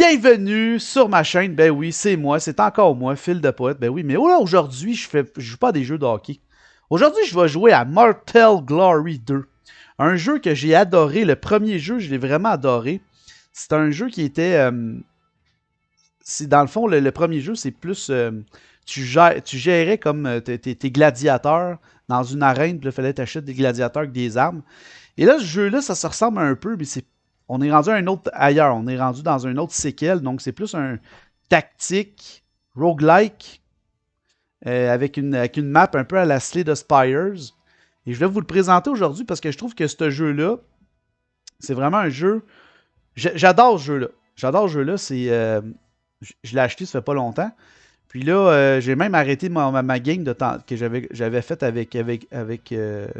Bienvenue sur ma chaîne. Ben oui, c'est moi, c'est encore moi, Phil de Poète. Ben oui, mais là, aujourd'hui, je joue pas à des jeux de hockey. Aujourd'hui, je vais jouer à Mortal Glory 2. Un jeu que j'ai adoré. Le premier jeu, je l'ai vraiment adoré. C'est un jeu qui était... dans le fond, le premier jeu, c'est plus... tu gérais comme tes gladiateurs dans une arène, puis il fallait t'acheter des gladiateurs avec des armes. Et là, ce jeu-là, ça se ressemble un peu, mais on est rendu un autre ailleurs. On est rendu dans un autre séquel. Donc, c'est plus un tactique roguelike avec une map un peu à la Slay the Spires. Et je vais vous le présenter aujourd'hui parce que je trouve que ce jeu-là, c'est vraiment un jeu. J'adore ce jeu-là. J'adore ce jeu-là. Je l'ai acheté, ça fait pas longtemps. Puis là, j'ai même arrêté ma game de temps que j'avais faite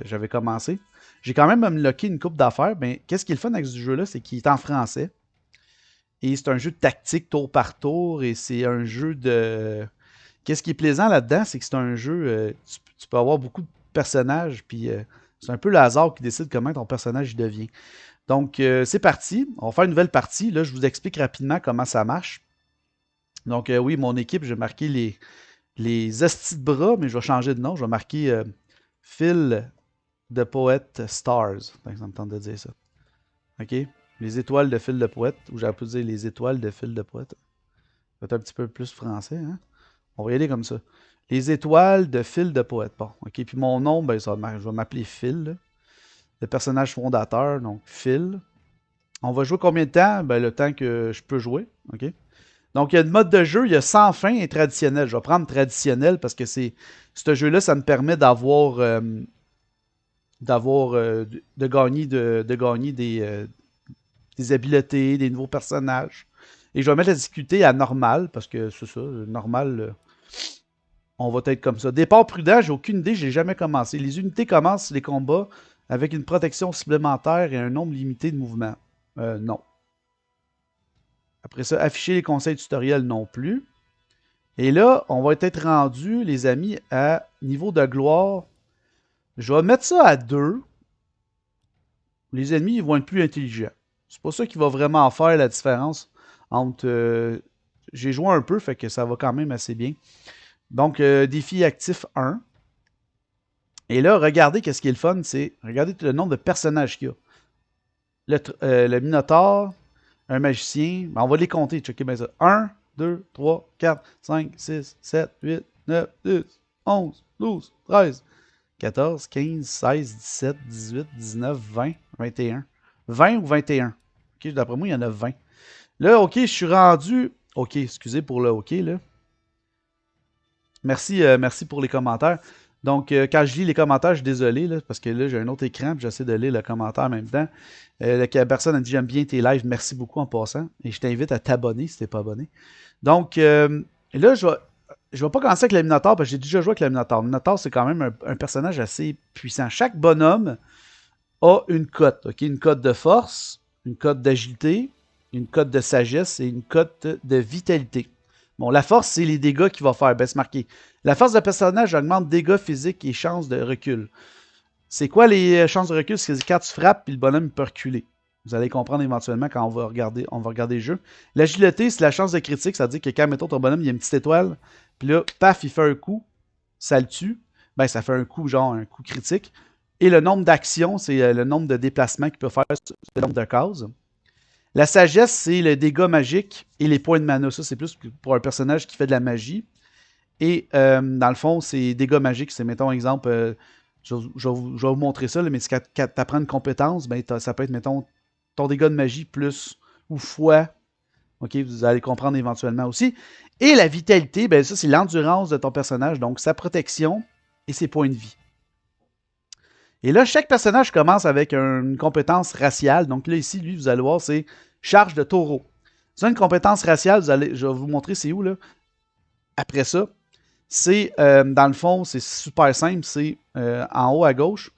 j'avais commencé. J'ai quand même unlocké une coupe d'affaires. Mais qu'est-ce qui est le fun avec ce jeu-là, c'est qu'il est en français. Et c'est un jeu de tactique tour par tour. Et c'est un jeu de. Qu'est-ce qui est plaisant là-dedans, c'est que c'est un jeu. Tu peux avoir beaucoup de personnages. Puis c'est un peu le hasard qui décide comment ton personnage il devient. Donc c'est parti. On va faire une nouvelle partie. Là, je vous explique rapidement comment ça marche. Donc oui, mon équipe, j'ai marqué les astis de bras, mais je vais changer de nom. Je vais marquer Phil de Poète Stars. Ça me tente de dire ça. OK? Les étoiles de Phil de Poète, ou j'ai pu dire les étoiles de Phil de Poète. Ça va être un petit peu plus français, hein? On va y aller comme ça. Les étoiles de Phil de Poète. Bon, OK. Puis mon nom, ben, je vais m'appeler Phil. Là. Le personnage fondateur, donc Phil. On va jouer combien de temps? Ben, le temps que je peux jouer. OK? Donc, il y a une mode de jeu, il y a sans fin et traditionnel. Je vais prendre traditionnel parce que ce jeu-là, ça me permet de gagner des habiletés, des nouveaux personnages. Et je vais mettre la difficulté à normal parce que c'est ça, normal, on va être comme ça. Départ prudent, j'ai aucune idée, j'ai jamais commencé. Les unités commencent les combats avec une protection supplémentaire et un nombre limité de mouvements. Non. Après ça, afficher les conseils tutoriels non plus. Et là, on va être rendu, les amis, à niveau de gloire. Je vais mettre ça à 2. Les ennemis ils vont être plus intelligents. C'est pas ça qui va vraiment faire la différence entre... j'ai joué un peu, fait que ça va quand même assez bien. Donc, défi actif 1. Et là, regardez qu'est-ce qui est le fun, c'est... Regardez le nombre de personnages qu'il y a. Le Minotaure, un magicien. Ben, on va les compter, checker bien ça. 1, 2, 3, 4, 5, 6, 7, 8, 9, 10, 11, 12, 13, 14, 15, 16, 17, 18, 19, 20, 21. 20 ou 21? Ok, d'après moi, il y en a 20. Là, ok, je suis rendu... Ok, excusez pour le ok, là. Merci, merci pour les commentaires. Donc, quand je lis les commentaires, je suis désolé, là, parce que là, j'ai un autre écran, puis j'essaie de lire le commentaire en même temps. La personne a dit « J'aime bien tes lives, merci beaucoup en passant. » Et je t'invite à t'abonner si t'es pas abonné. Donc, là, je vais pas commencer avec le Minotaure, parce que j'ai déjà joué avec le Minotaure. Le Minotaure, c'est quand même un personnage assez puissant. Chaque bonhomme a une cote, ok? Une cote de force, une cote d'agilité, une cote de sagesse et une cote de vitalité. Bon, la force, c'est les dégâts qu'il va faire. Ben, c'est marqué. La force de personnage augmente dégâts physiques et chances de recul. C'est quoi les chances de recul? C'est quand tu frappes puis le bonhomme peut reculer. Vous allez comprendre éventuellement quand on va regarder le jeu. L'agilité, c'est la chance de critique. Ça veut dire que quand, mettons, ton bonhomme, il y a une petite étoile, puis là, paf, il fait un coup, ça le tue. Ben, ça fait un coup, genre un coup critique. Et le nombre d'actions, c'est le nombre de déplacements qu'il peut faire sur le nombre de cases. La sagesse, c'est le dégât magique et les points de mana. Ça, c'est plus pour un personnage qui fait de la magie. Et dans le fond, c'est dégâts magiques. C'est, mettons, exemple, je vais vous montrer ça, là, mais quand tu apprends une compétence, ben, ça peut être, mettons, ton dégât de magie plus ou fois. OK, vous allez comprendre éventuellement aussi. Et la vitalité, ben, ça, c'est l'endurance de ton personnage, donc sa protection et ses points de vie. Et là, chaque personnage commence avec une compétence raciale. Donc là, ici, lui, vous allez voir, c'est charge de taureau. C'est une compétence raciale, je vais vous montrer c'est où, là. Après ça, c'est, dans le fond, c'est super simple, c'est en haut à gauche.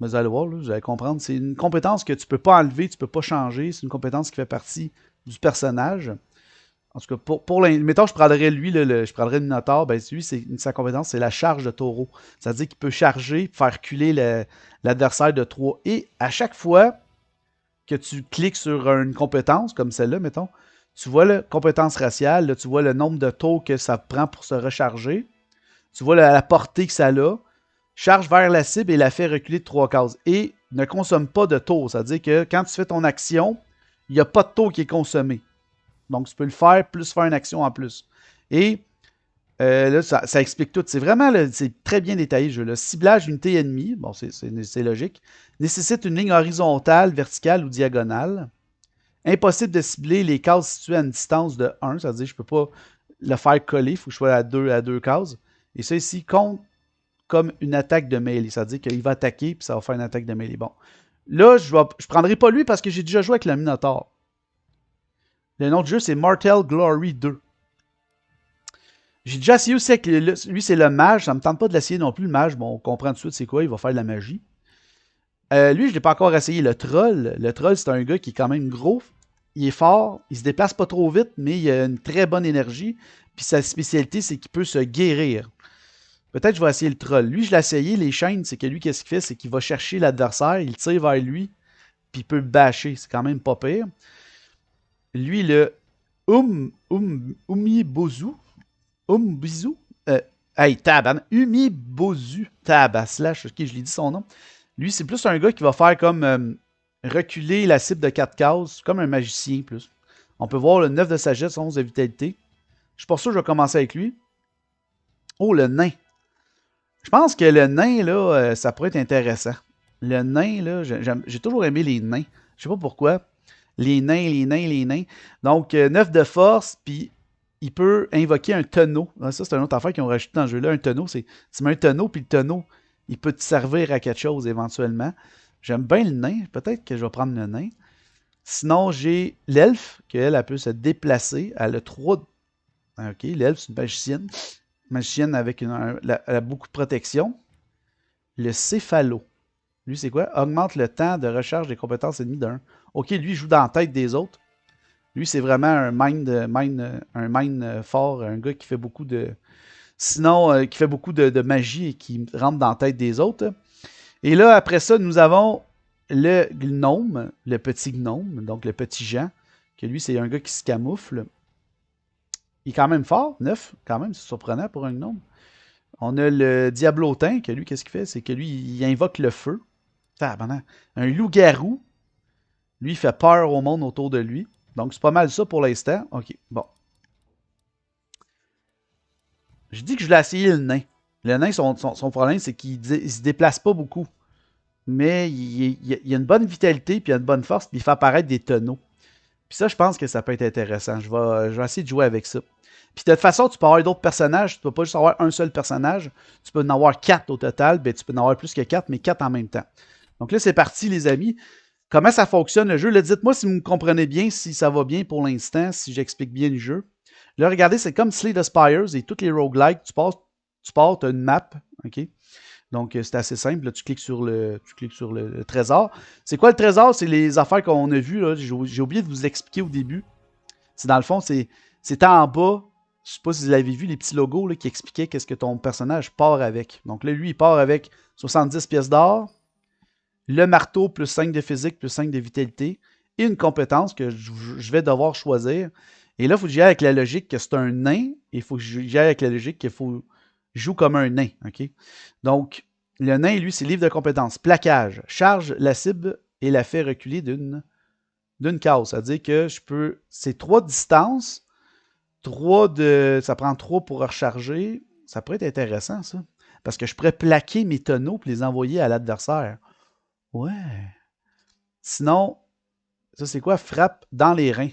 Vous allez voir, là, vous allez comprendre. C'est une compétence que tu ne peux pas enlever, tu ne peux pas changer. C'est une compétence qui fait partie du personnage. En tout cas, mettons, je prendrais lui, je prendrais le Minotaure, ben lui, sa compétence, c'est la charge de taureau. C'est-à-dire qu'il peut charger, faire reculer l'adversaire de 3. Et à chaque fois que tu cliques sur une compétence, comme celle-là, mettons, Tu vois la compétence raciale, là, tu vois le nombre de tours que ça prend pour se recharger. Tu vois la portée que ça a. Charge vers la cible et la fait reculer de 3 cases. Et ne consomme pas de tours. C'est-à-dire que quand tu fais ton action, il n'y a pas de tour qui est consommé. Donc, tu peux le faire, plus faire une action en plus. Et là, ça explique tout. C'est vraiment c'est très bien détaillé, le jeu. Le ciblage unité ennemie, bon, c'est logique, nécessite une ligne horizontale, verticale ou diagonale. Impossible de cibler les cases situées à une distance de 1, c'est-à-dire que je ne peux pas le faire coller, il faut que je sois à deux cases. Et ça ici compte comme une attaque de melee, c'est-à-dire qu'il va attaquer puis ça va faire une attaque de melee. Bon, là, je ne prendrai pas lui parce que j'ai déjà joué avec le Minotaur. Le nom du jeu, c'est Mortal Glory 2. J'ai déjà essayé aussi avec lui, c'est le mage. Ça ne me tente pas de l'essayer non plus, le mage. Bon, on comprend tout de suite c'est quoi, il va faire de la magie. Lui, je ne l'ai pas encore essayé. Le troll, c'est un gars qui est quand même gros. Il est fort, il se déplace pas trop vite, mais il a une très bonne énergie. Puis sa spécialité, c'est qu'il peut se guérir. Peut-être que je vais essayer le troll. Lui, je l'ai essayé. Les chaînes, c'est que lui, qu'est-ce qu'il fait? C'est qu'il va chercher l'adversaire, il tire vers lui, puis il peut le bâcher. C'est quand même pas pire. Lui, le Umibozu. Umbizu. Hey, Taban. Umibozu. Slash, ok, je l'ai dit son nom. Lui, c'est plus un gars qui va faire comme reculer la cible de 4 cases, comme un magicien plus. On peut voir le 9 de sagesse, 11 de vitalité. Je suis pas sûr que je vais commencer avec lui. Oh, le nain. Je pense que le nain, là, ça pourrait être intéressant. Le nain, là, j'ai toujours aimé les nains. Je sais pas pourquoi. Les nains. Donc, 9 de force, puis il peut invoquer un tonneau. Ça, c'est une autre affaire qu'ils ont rajouté dans le jeu-là. Un tonneau, c'est tu mets un tonneau, puis le tonneau, il peut te servir à quelque chose éventuellement. J'aime bien le nain. Peut-être que je vais prendre le nain. Sinon, j'ai l'elfe, qu'elle peut se déplacer. Elle a 3. Ok, l'elfe, c'est une magicienne. Magicienne avec elle a beaucoup de protection. Le céphalo. Lui, c'est quoi? Augmente le temps de recharge des compétences ennemies d'un. Ok, lui, il joue dans la tête des autres. Lui, c'est vraiment un mind fort, un gars qui fait beaucoup de. Sinon, qui fait beaucoup de magie et qui rentre dans la tête des autres. Et là, après ça, nous avons le gnome, le petit gnome, donc le petit Jean, que lui, c'est un gars qui se camoufle. Il est quand même fort, 9, quand même, c'est surprenant pour un gnome. On a le diablotin, que lui, qu'est-ce qu'il fait? C'est que lui, il invoque le feu. Un loup-garou. Lui, il fait peur au monde autour de lui. Donc, c'est pas mal ça pour l'instant. OK, bon. Je dis que je voulais essayer le nain. Le nain, son problème, c'est qu'il se déplace pas beaucoup. Mais il a une bonne vitalité, puis il a une bonne force, puis il fait apparaître des tonneaux. Puis ça, je pense que ça peut être intéressant. Je vais essayer de jouer avec ça. Puis de toute façon, tu peux avoir d'autres personnages. Tu peux pas juste avoir un seul personnage. Tu peux en avoir 4 au total. Ben, tu peux en avoir plus que 4, mais 4 en même temps. Donc là, c'est parti, les amis. Comment ça fonctionne le jeu? Là, dites-moi si vous me comprenez bien, si ça va bien pour l'instant, si j'explique bien le jeu. Là, regardez, c'est comme Slay the Spires et toutes les roguelikes. Tu pars, tu as une map. OK? Donc, c'est assez simple. Là, tu cliques sur le trésor. C'est quoi le trésor? C'est les affaires qu'on a vues. J'ai oublié de vous expliquer au début. C'est dans le fond, c'est en bas. Je ne sais pas si vous l'avez vu, les petits logos là, qui expliquaient qu'est-ce que ton personnage part avec. Donc là, lui, il part avec 70 pièces d'or, le marteau plus 5 de physique plus 5 de vitalité et une compétence que je vais devoir choisir. Et là, il faut que j'y aille avec la logique que c'est un nain. Et il faut que j'y aille avec la logique qu'il faut joue comme un nain. Okay? Donc, le nain, lui, c'est livre de compétences. Plaquage. Charge la cible et la fait reculer d'une case. C'est-à-dire que je peux. C'est 3 de distance. Ça prend 3 pour recharger. Ça pourrait être intéressant, ça. Parce que je pourrais plaquer mes tonneaux et les envoyer à l'adversaire. Ouais. Sinon, ça c'est quoi? Frappe dans les reins.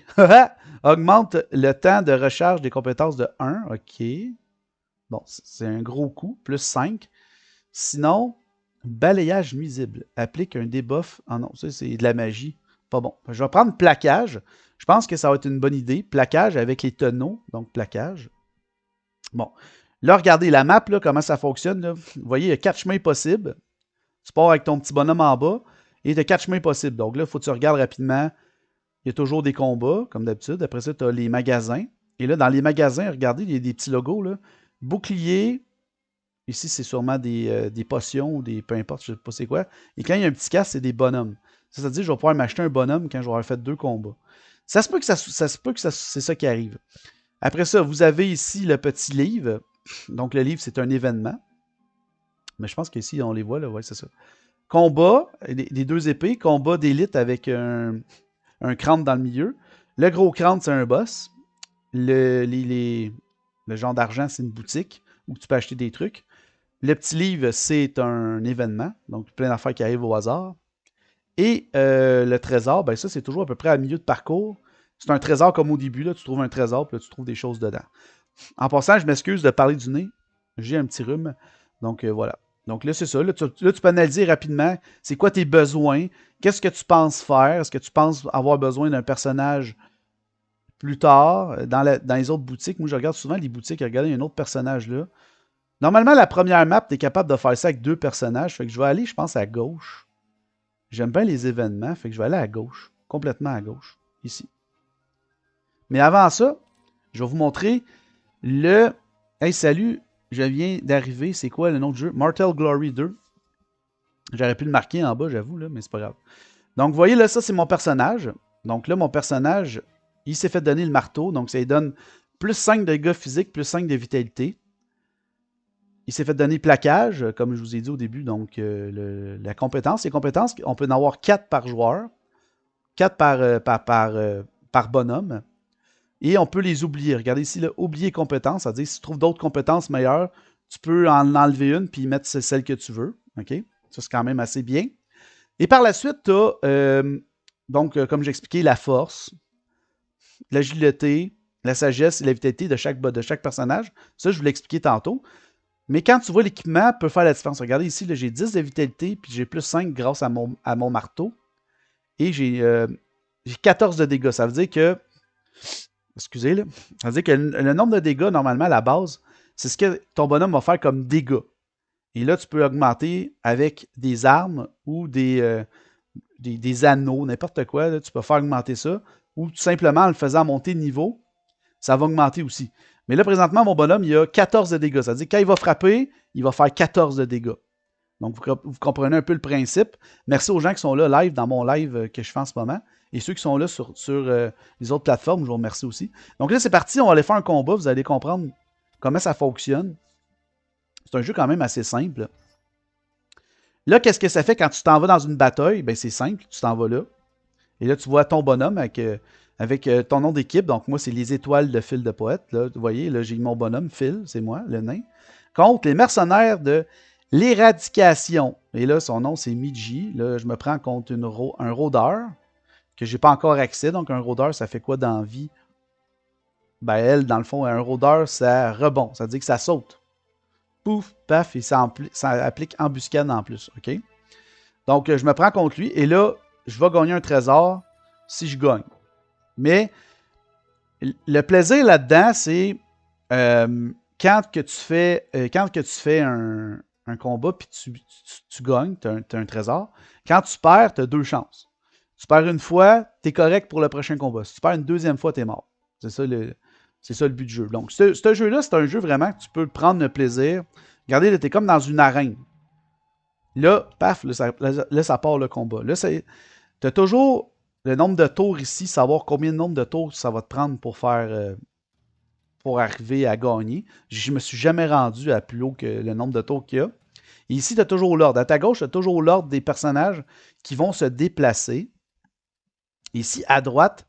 Augmente le temps de recharge des compétences de 1. OK. Bon, c'est un gros coup. Plus 5. Sinon, balayage nuisible. Applique un debuff. Ah non, ça c'est de la magie. Pas bon. Je vais prendre plaquage. Je pense que ça va être une bonne idée. Plaquage avec les tonneaux. Donc, plaquage. Bon. Là, regardez la map, là, comment ça fonctionne. Là. Vous voyez, il y a 4 chemins possibles. Tu pars avec ton petit bonhomme en bas. Et tu as 4 chemins possibles. Donc là, il faut que tu regardes rapidement. Il y a toujours des combats, comme d'habitude. Après ça, tu as les magasins. Et là, dans les magasins, regardez, il y a des petits logos. Là. Bouclier. Ici, c'est sûrement des potions ou des. Peu importe, je ne sais pas c'est quoi. Et quand il y a un petit casque, c'est des bonhommes. C'est-à-dire que je vais pouvoir m'acheter un bonhomme quand j'aurai fait 2 combats. Ça se peut que c'est ça qui arrive. Après ça, vous avez ici le petit livre. Donc, le livre, c'est un événement. Mais je pense qu'ici, on les voit, là. Ouais, c'est ça. Combat, les deux épées. Combat d'élite avec un crâne dans le milieu. Le gros crâne, c'est un boss. Le genre d'argent, c'est une boutique où tu peux acheter des trucs. Le petit livre, c'est un événement. Donc, plein d'affaires qui arrivent au hasard. Et le trésor, ben ça, c'est toujours à peu près à milieu de parcours. C'est un trésor comme au début, là, tu trouves un trésor, puis là, tu trouves des choses dedans. En passant, je m'excuse de parler du nez. J'ai un petit rhume. Donc, voilà. Donc là, c'est ça. Là, tu peux analyser rapidement c'est quoi tes besoins. Qu'est-ce que tu penses faire? Est-ce que tu penses avoir besoin d'un personnage plus tard dans les autres boutiques? Moi, je regarde souvent les boutiques. Regardez, il y a un autre personnage là. Normalement, la première map, tu es capable de faire ça avec 2 personnages. Fait que je vais aller, je pense, à gauche. J'aime bien les événements. Fait que je vais aller à gauche. Complètement à gauche. Ici. Mais avant ça, je vais vous montrer le... Hey, salut, je viens d'arriver. C'est quoi le nom du jeu? Mortal Glory 2. J'aurais pu le marquer en bas, j'avoue, là, mais c'est pas grave. Donc, vous voyez, là, ça, c'est mon personnage. Donc là, mon personnage, il s'est fait donner le marteau. Donc, ça lui donne plus 5 de dégâts physiques, plus 5 de vitalité. Il s'est fait donner plaquage, comme je vous ai dit au début. Donc, la compétence. Les compétences, on peut en avoir 4 par joueur. 4 par bonhomme. Et on peut les oublier. Regardez ici, là, oublier compétences. C'est-à-dire, si tu trouves d'autres compétences meilleures, tu peux en enlever une puis mettre celle que tu veux. OK? Ça, c'est quand même assez bien. Et par la suite, tu as, donc, comme j'expliquais, la force, l'agilité, la sagesse et la vitalité de chaque personnage. Ça, je vous l'ai expliqué tantôt. Mais quand tu vois l'équipement, peut faire la différence. Regardez ici, j'ai 10 de vitalité, puis j'ai plus 5 grâce à mon marteau. Et j'ai 14 de dégâts. Ça veut dire que... Excusez, là. Ça veut dire que le nombre de dégâts, normalement, à la base, c'est ce que ton bonhomme va faire comme dégâts. Et là, tu peux augmenter avec des armes ou des anneaux, n'importe quoi. Là, tu peux faire augmenter ça. Ou tout simplement, en le faisant monter de niveau, ça va augmenter aussi. Mais là, présentement, mon bonhomme, il a 14 de dégâts. Ça veut dire que quand il va frapper, il va faire 14 de dégâts. Donc, vous comprenez un peu le principe. Merci aux gens qui sont là live dans mon live que je fais en ce moment. Et ceux qui sont là sur les autres plateformes, je vous remercie aussi. Donc là, c'est parti. On va aller faire un combat. Vous allez comprendre comment ça fonctionne. C'est un jeu quand même assez simple. Là, qu'est-ce que ça fait quand tu t'en vas dans une bataille? Ben, c'est simple. Tu t'en vas là. Et là, tu vois ton bonhomme avec ton nom d'équipe. Donc, moi, c'est les étoiles de Phil de Poète. Là, vous voyez, là, j'ai mon bonhomme, Phil, c'est moi, le nain. Contre les mercenaires de l'éradication. Et là, son nom, c'est Miji. Là, je me prends contre un rôdeur que j'ai pas encore accès. Donc, un rôdeur, ça fait quoi dans la vie? Ben, elle, dans le fond, un rôdeur, ça rebond. Ça veut dire que ça saute. Pouf, paf, et ça applique embuscade en plus. OK? Donc, je me prends contre lui. Et là, je vais gagner un trésor si je gagne. Mais le plaisir là-dedans, c'est quand que tu fais un combat puis tu gagnes, tu as un trésor. Quand tu perds, tu as 2 chances. Tu perds une fois, tu es correct pour le prochain combat. Si tu perds une deuxième fois, tu es mort. C'est ça le but du jeu. Donc, ce jeu-là, c'est un jeu vraiment que tu peux prendre le plaisir. Regardez, là, tu es comme dans une arène. Là, paf, là, ça part le combat. Là, tu as toujours le nombre de tours ici, savoir combien de nombre de tours ça va te prendre pour arriver à gagner. Je me suis jamais rendu à plus haut que le nombre de tours qu'il y a. Et ici, tu as toujours l'ordre. À ta gauche, tu as toujours l'ordre des personnages qui vont se déplacer. Ici, à droite,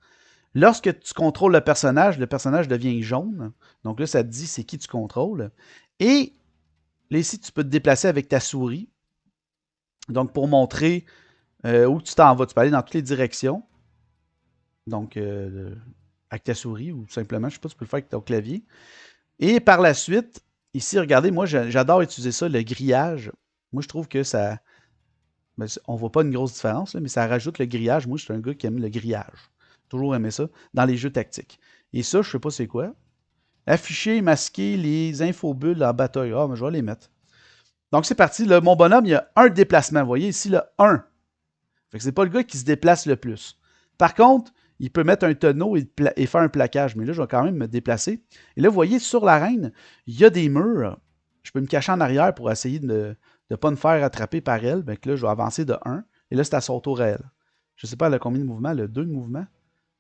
lorsque tu contrôles le personnage devient jaune. Donc là, ça te dit c'est qui tu contrôles. Et là, ici, tu peux te déplacer avec ta souris. Donc, pour montrer où tu t'en vas, tu peux aller dans toutes les directions. Donc, avec ta souris ou simplement, je ne sais pas, tu peux le faire avec ton clavier. Et par la suite, ici, regardez, moi, j'adore utiliser ça, le grillage. Moi, je trouve que ça... Ben, on ne voit pas une grosse différence, là, mais ça rajoute le grillage. Moi, je suis un gars qui aime le grillage. Toujours aimé ça dans les jeux tactiques. Et ça, je ne sais pas c'est quoi. Afficher et masquer les infobulles en bataille. Ah, mais je vais les mettre. Donc, c'est parti. Là, mon bonhomme, il y a un déplacement. Vous voyez ici, le 1. Fait que c'est pas le gars qui se déplace le plus. Par contre, il peut mettre un tonneau et faire un plaquage. Mais là, je vais quand même me déplacer. Et là, vous voyez, sur l'arène, il y a des murs. Je peux me cacher en arrière pour essayer de ne pas me faire attraper par elle. Donc là, je vais avancer de 1. Et là, c'est à son tour à elle. Je ne sais pas, elle a combien de mouvements? Elle a 2 de mouvements.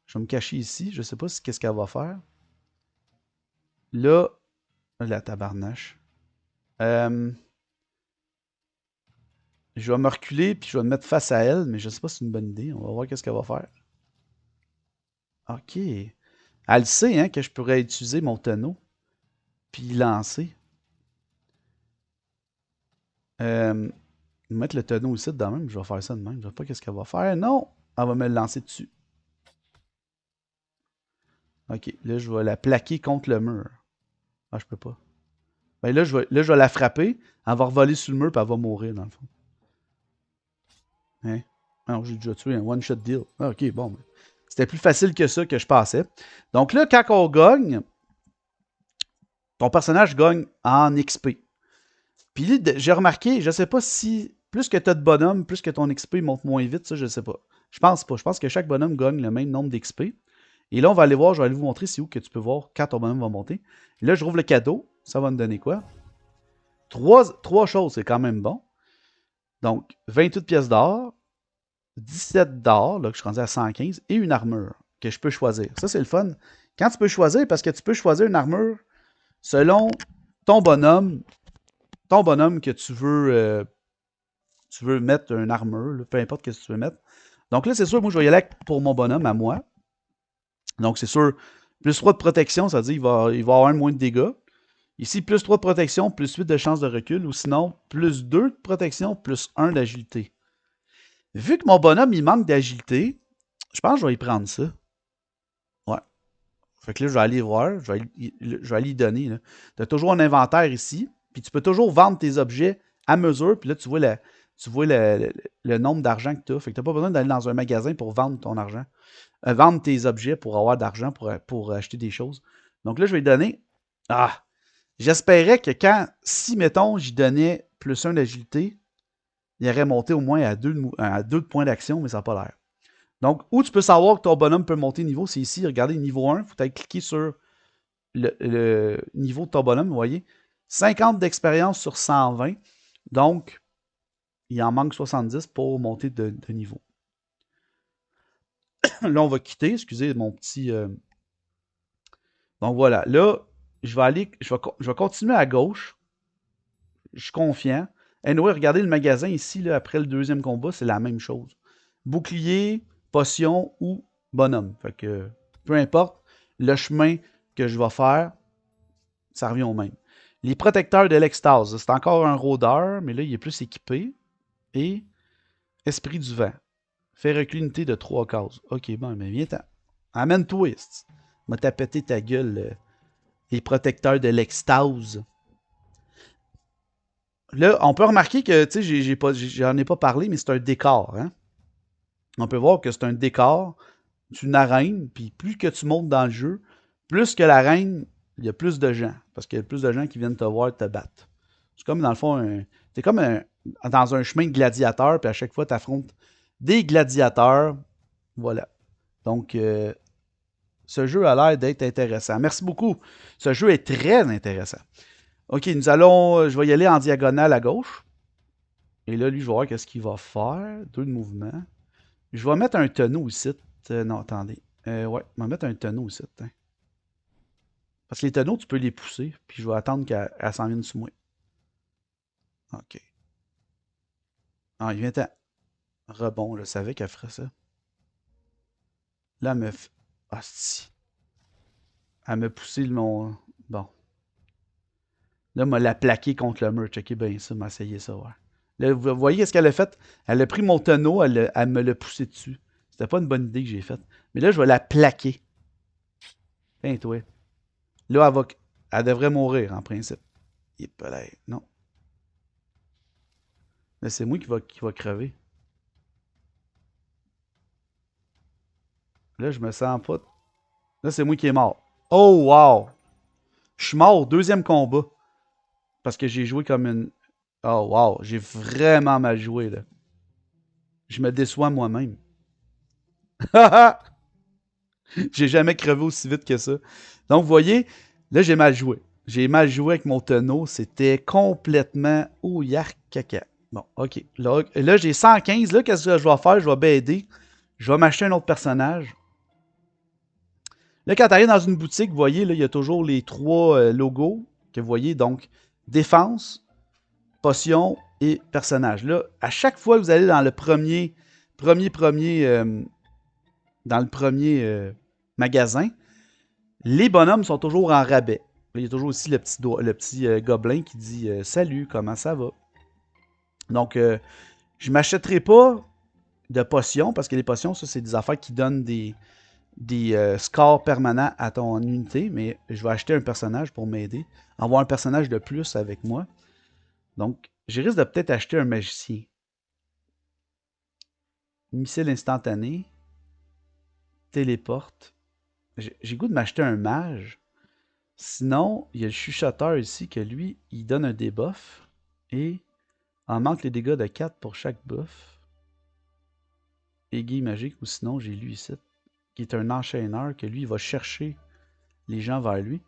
Je vais me cacher ici. Je sais pas qu'est-ce qu'elle va faire. Là, la tabarnache. Je vais me reculer puis je vais me mettre face à elle, mais je sais pas si c'est une bonne idée. On va voir qu'est-ce qu'elle va faire. Ok. Elle sait hein, que je pourrais utiliser mon tonneau puis lancer. Mettre le tonneau ici de même. Je vais faire ça de même. Je sais pas qu'est-ce qu'elle va faire. Non! Elle va me le lancer dessus. Ok. Là, je vais la plaquer contre le mur. Ah, je peux pas. Ben là, je vais la frapper. Elle va revoler sur le mur et elle va mourir, dans le fond. Hein? Alors, j'ai déjà tué un one-shot deal. Ah, ok, bon. Ben, c'était plus facile que ça que je pensais. Donc là, quand on gagne, ton personnage gagne en XP. Puis j'ai remarqué, je sais pas si plus que tu as de bonhommes, plus que ton XP monte moins vite, ça, je sais pas. Je pense pas. Je pense que chaque bonhomme gagne le même nombre d'XP. Et là, on va aller voir, je vais aller vous montrer c'est où que tu peux voir quand ton bonhomme va monter. Et là, je rouvre le cadeau. Ça va me donner quoi? Trois choses, c'est quand même bon. Donc, 28 pièces d'or, 17 d'or, là, que je suis rendu à 115, et une armure que je peux choisir. Ça, c'est le fun. Quand tu peux choisir, parce que tu peux choisir une armure selon ton bonhomme que tu veux mettre une armure, là, peu importe ce que tu veux mettre. Donc là, c'est sûr, moi, je vais y aller pour mon bonhomme à moi. Donc, c'est sûr, plus 3 de protection, ça veut dire qu'il va avoir un moins de dégâts. Ici, plus 3 de protection, plus 8 de chance de recul, ou sinon, plus 2 de protection, plus 1 d'agilité. Vu que mon bonhomme, il manque d'agilité, je pense que je vais y prendre ça. Ouais. Fait que là, je vais aller voir, je vais aller y donner. Tu as toujours un inventaire ici, puis tu peux toujours vendre tes objets à mesure, puis là, tu vois le nombre d'argent que tu as. Fait que tu n'as pas besoin d'aller dans un magasin pour vendre ton argent. Vendre tes objets pour avoir d'argent pour acheter des choses. Donc là, je vais donner. Ah! J'espérais que si, mettons, j'y donnais plus 1 d'agilité, il aurait monté au moins à 2 points d'action, mais ça n'a pas l'air. Donc, où tu peux savoir que ton bonhomme peut monter niveau, c'est ici. Regardez, niveau 1, il faut aller cliquer sur le niveau de ton bonhomme, vous voyez. 50 d'expérience sur 120. Donc, il en manque 70 pour monter de niveau. Là, on va quitter. Excusez mon petit... Donc, voilà. Là, je vais continuer à gauche. Je suis confiant. Anyway, regardez le magasin ici, là, après le deuxième combat, c'est la même chose. Bouclier, potion ou bonhomme. Fait que, peu importe le chemin que je vais faire, ça revient au même. Les protecteurs de l'extase, c'est encore un rôdeur, mais là, il est plus équipé. Et esprit du vent. Fait reculer une unité de 3 cases. Ok, bon, mais viens-t'en. Amène twist. M'a tapé ta gueule. Les protecteurs de l'extase. Là, on peut remarquer que, tu sais, j'en ai pas parlé, mais c'est un décor. Hein? On peut voir que c'est un décor, c'est une arène, puis plus que tu montes dans le jeu, plus que l'arène, il y a plus de gens. Parce qu'il y a plus de gens qui viennent te voir te battre. C'est comme, dans le fond, c'est comme dans un chemin de gladiateur, puis à chaque fois, tu affrontes des gladiateurs. Voilà. Donc, ce jeu a l'air d'être intéressant. Merci beaucoup. Ce jeu est très intéressant. Ok, je vais y aller en diagonale à gauche. Et là, lui, je vais voir qu'est-ce qu'il va faire. 2 de mouvement. Je vais mettre un tonneau ici. Non, attendez. Ouais, je vais mettre un tonneau ici. Hein. Parce que les tonneaux, tu peux les pousser. Puis je vais attendre qu'elle s'en vienne sous moi. Ok. Ah, il vient à... Rebond, je savais qu'elle ferait ça. Là, elle me... Ah, si. Elle me poussé mon... Bon. Là, elle m'a la plaqué contre le mur. Checkez bien ça, m'a essayé ça, ouais. Là, vous voyez ce qu'elle a fait? Elle a pris mon tonneau, elle me l'a poussé dessus. C'était pas une bonne idée que j'ai faite. Mais là, je vais la plaquer. Tiens, toi. Là, elle devrait mourir, en principe. Non. Mais c'est moi qui va crever. Là, je me sens pas... Là, c'est moi qui est mort. Oh, wow! Je suis mort au deuxième combat. Parce que j'ai joué comme une... Oh, wow! J'ai vraiment mal joué, là. Je me déçois moi-même. J'ai jamais crevé aussi vite que ça. Donc, vous voyez, là, j'ai mal joué. J'ai mal joué avec mon tonneau. C'était complètement... Oh, yark, caca. Bon, ok. Là j'ai 115. Là, qu'est-ce que je vais faire? Je vais baider. Je vais m'acheter un autre personnage. Là, quand tu arrives dans une boutique, vous voyez, là, il y a toujours les trois logos que vous voyez. Donc, défense, potion et personnage. Là, à chaque fois que vous allez dans le dans le premier magasin, les bonhommes sont toujours en rabais. Il y a toujours aussi le petit gobelin qui dit salut, comment ça va? Donc, je m'achèterai pas de potions parce que les potions, ça, c'est des affaires qui donnent des scores permanents à ton unité, mais je vais acheter un personnage pour m'aider. Avoir un personnage de plus avec moi. Donc, je risque de peut-être acheter un magicien. Missile instantané. Téléporte. J'ai goût de m'acheter un mage. Sinon, il y a le chuchoteur ici que lui, il donne un debuff. Et en manque les dégâts de 4 pour chaque buff. Aiguille magique, ou sinon, j'ai lui ici, qui est un enchaîneur, que lui, il va chercher les gens vers lui.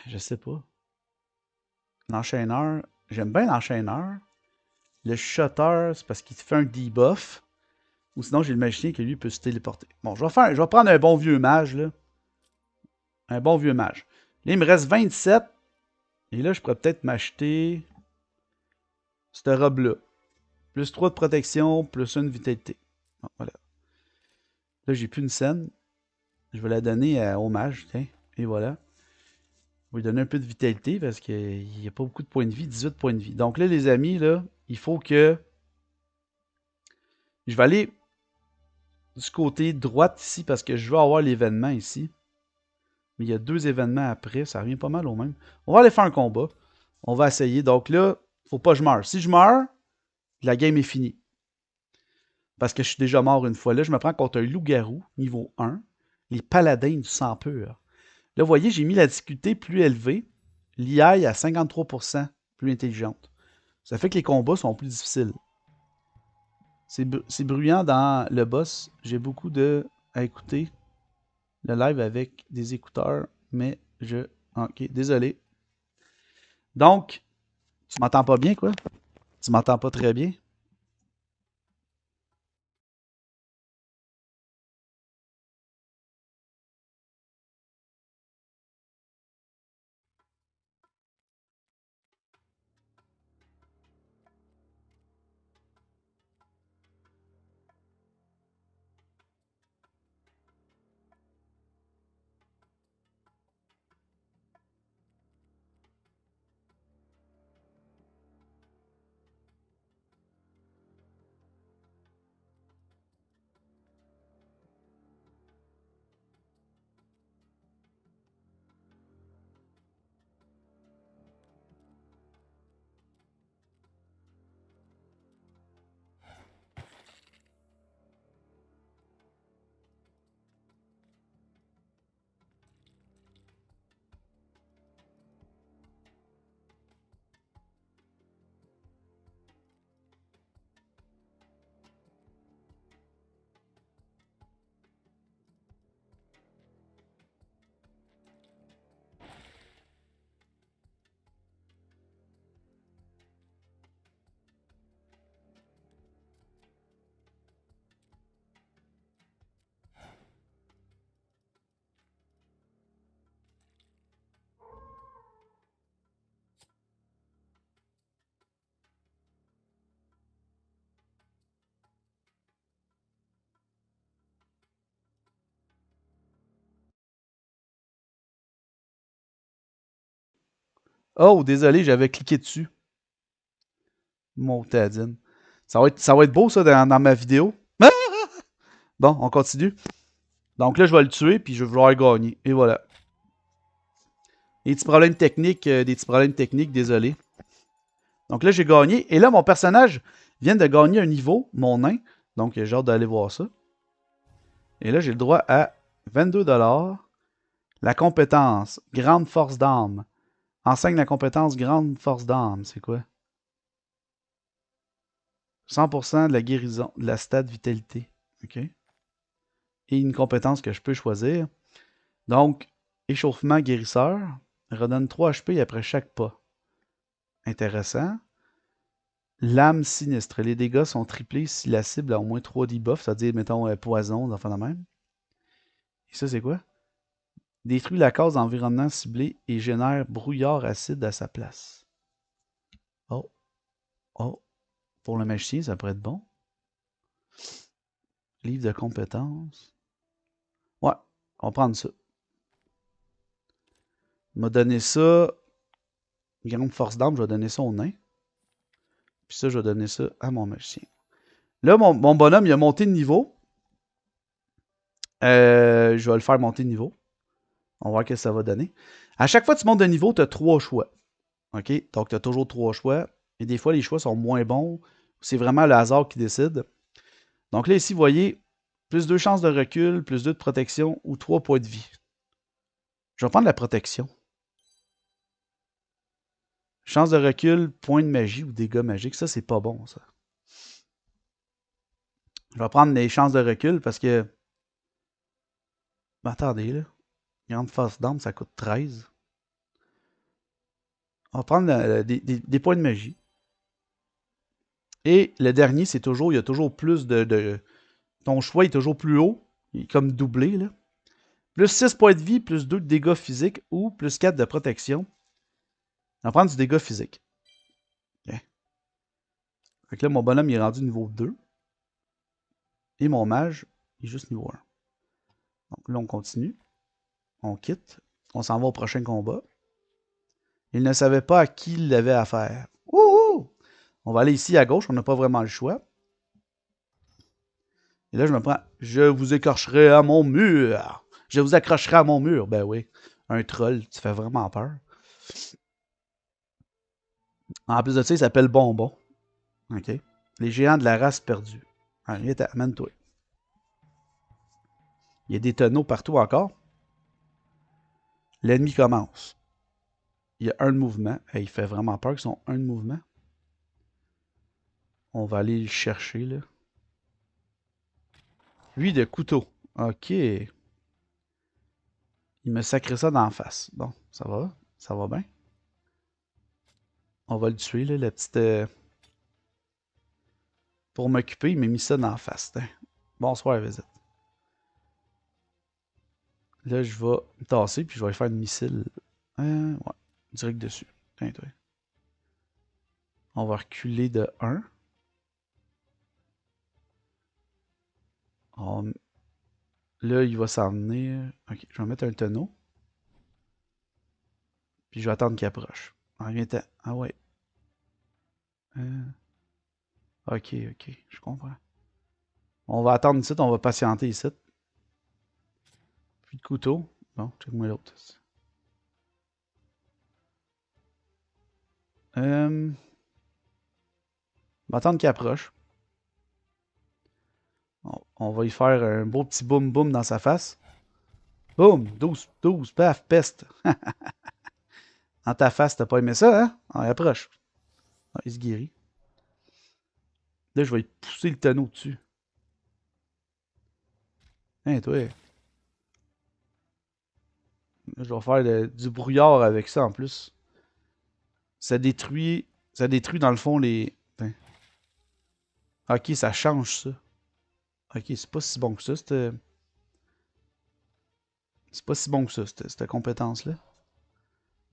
Je sais pas. L'enchaîneur, j'aime bien l'enchaîneur. Le chuchoteur, c'est parce qu'il te fait un debuff. Ou sinon, j'ai le magicien qui, lui, peut se téléporter. Bon, je vais prendre un bon vieux mage, là. Un bon vieux mage. Là, il me reste 27. Et là, je pourrais peut-être m'acheter cette robe-là. Plus 3 de protection, plus 1 de vitalité. Bon, voilà. Là, j'ai plus une scène. Je vais la donner au mage, tiens. Et voilà. Je vais lui donner un peu de vitalité parce qu'il n'y a pas beaucoup de points de vie. 18 points de vie. Donc là, les amis, là, il faut que... Je vais aller du côté droit ici parce que je veux avoir l'événement ici. Mais il y a 2 événements après. Ça revient pas mal au même. On va aller faire un combat. On va essayer. Donc là, faut pas que je meure. Si je meurs, la game est finie. Parce que je suis déjà mort une fois. Là, je me prends contre un loup-garou, niveau 1. Les paladins du sang pur. Là, vous voyez, j'ai mis la difficulté plus élevée. L'IA à 53% plus intelligente. Ça fait que les combats sont plus difficiles. C'est bruyant dans le boss. J'ai beaucoup à écouter le live avec des écouteurs, mais je... Ok, désolé. Donc, tu m'entends pas bien, quoi? Tu m'entends pas très bien? Oh, désolé, j'avais cliqué dessus. Mon tadine. Ça va être beau, ça, dans ma vidéo. Ah! Bon, on continue. Donc là, je vais le tuer, puis je vais vouloir gagner. Et voilà. Des petits problèmes techniques, désolé. Donc là, j'ai gagné. Et là, mon personnage vient de gagner un niveau, mon nain. Donc, j'ai hâte d'aller voir ça. Et là, j'ai le droit à 22$. La compétence, grande force d'âme. Enseigne la compétence grande force d'âme. C'est quoi? 100% de la guérison, de la stade vitalité. OK? Et une compétence que je peux choisir. Donc, échauffement guérisseur. Redonne 3 HP après chaque pas. Intéressant. Lame sinistre. Les dégâts sont triplés si la cible a au moins 3 debuffs, c'est-à-dire, mettons, poison, enfin de même. ça, c'est quoi? Détruit la case d'environnement ciblé et génère brouillard acide à sa place. Oh. Oh. Pour le magicien, ça pourrait être bon. Livre de compétences. Ouais, on va prendre ça. Il m'a donné ça. Grande force d'arme, je vais donner ça au nain. Puis ça, je vais donner ça à mon magicien. Là, mon bonhomme, il a monté de niveau. Je vais le faire monter de niveau. On va voir ce que ça va donner. À chaque fois que tu montes de niveau, tu as 3 choix. OK? Donc, tu as toujours 3 choix. Et des fois, les choix sont moins bons. C'est vraiment le hasard qui décide. Donc là, ici, vous voyez, plus 2 chances de recul, plus 2 de protection ou 3 points de vie. Je vais prendre la protection. Chance de recul, point de magie ou dégâts magiques. Ça, c'est pas bon, ça. Je vais prendre les chances de recul parce que... Ben, attendez, là. Grande force d'arme, ça coûte 13. On va prendre des points de magie. Et le dernier, c'est toujours... Il y a toujours plus de... Ton choix est toujours plus haut. Il est comme doublé, là. Plus 6 points de vie, plus 2 de dégâts physiques ou plus 4 de protection. On va prendre du dégât physique. Okay. Fait que là, mon bonhomme, il est rendu niveau 2. Et mon mage, il est juste niveau 1. Donc là, on continue. On quitte. On s'en va au prochain combat. Il ne savait pas à qui il avait affaire. Wouhou! On va aller ici à gauche, on n'a pas vraiment le choix. Et là, je me prends. Je vous écorcherai à mon mur. Je vous accrocherai à mon mur. Ben oui. Un troll, tu fais vraiment peur. En plus de ça, il s'appelle Bonbon. OK. Les géants de la race perdue. Allez, amène-toi. Il y a des tonneaux partout encore. L'ennemi commence. Il y a un de mouvement. Il fait vraiment peur qu'ils sont un de mouvement. On va aller le chercher, là. Lui de couteau. OK. Il me sacrait ça d'en face. Bon, ça va. Ça va bien. On va le tuer, là, la petite... Pour m'occuper, il m'a mis ça d'en face. Hein. Bonsoir, visite. Là, je vais me tasser, puis je vais faire une missile. Ouais, direct dessus. Tiens, toi. On va reculer de 1. Là, il va s'en venir. Ok, je vais mettre un tonneau. Puis je vais attendre qu'il approche. Ah, viens-t'en. Ah ouais. Ok, je comprends. On va attendre ici, on va patienter ici. Puis de couteau. Bon, check-moi l'autre. On va attendre qu'il approche. On va y faire un beau petit boum boum dans sa face. Boum! 12, paf, peste. Dans ta face, t'as pas aimé ça, hein? On approche. Ah, il se guérit. Là, je vais pousser le tonneau dessus. Hein, toi. Là, je vais faire du brouillard avec ça en plus. Ça détruit dans le fond les... Attends. Ok, ça change ça. Ok, c'est pas si bon que ça, c'est pas si bon que ça, cette compétence-là.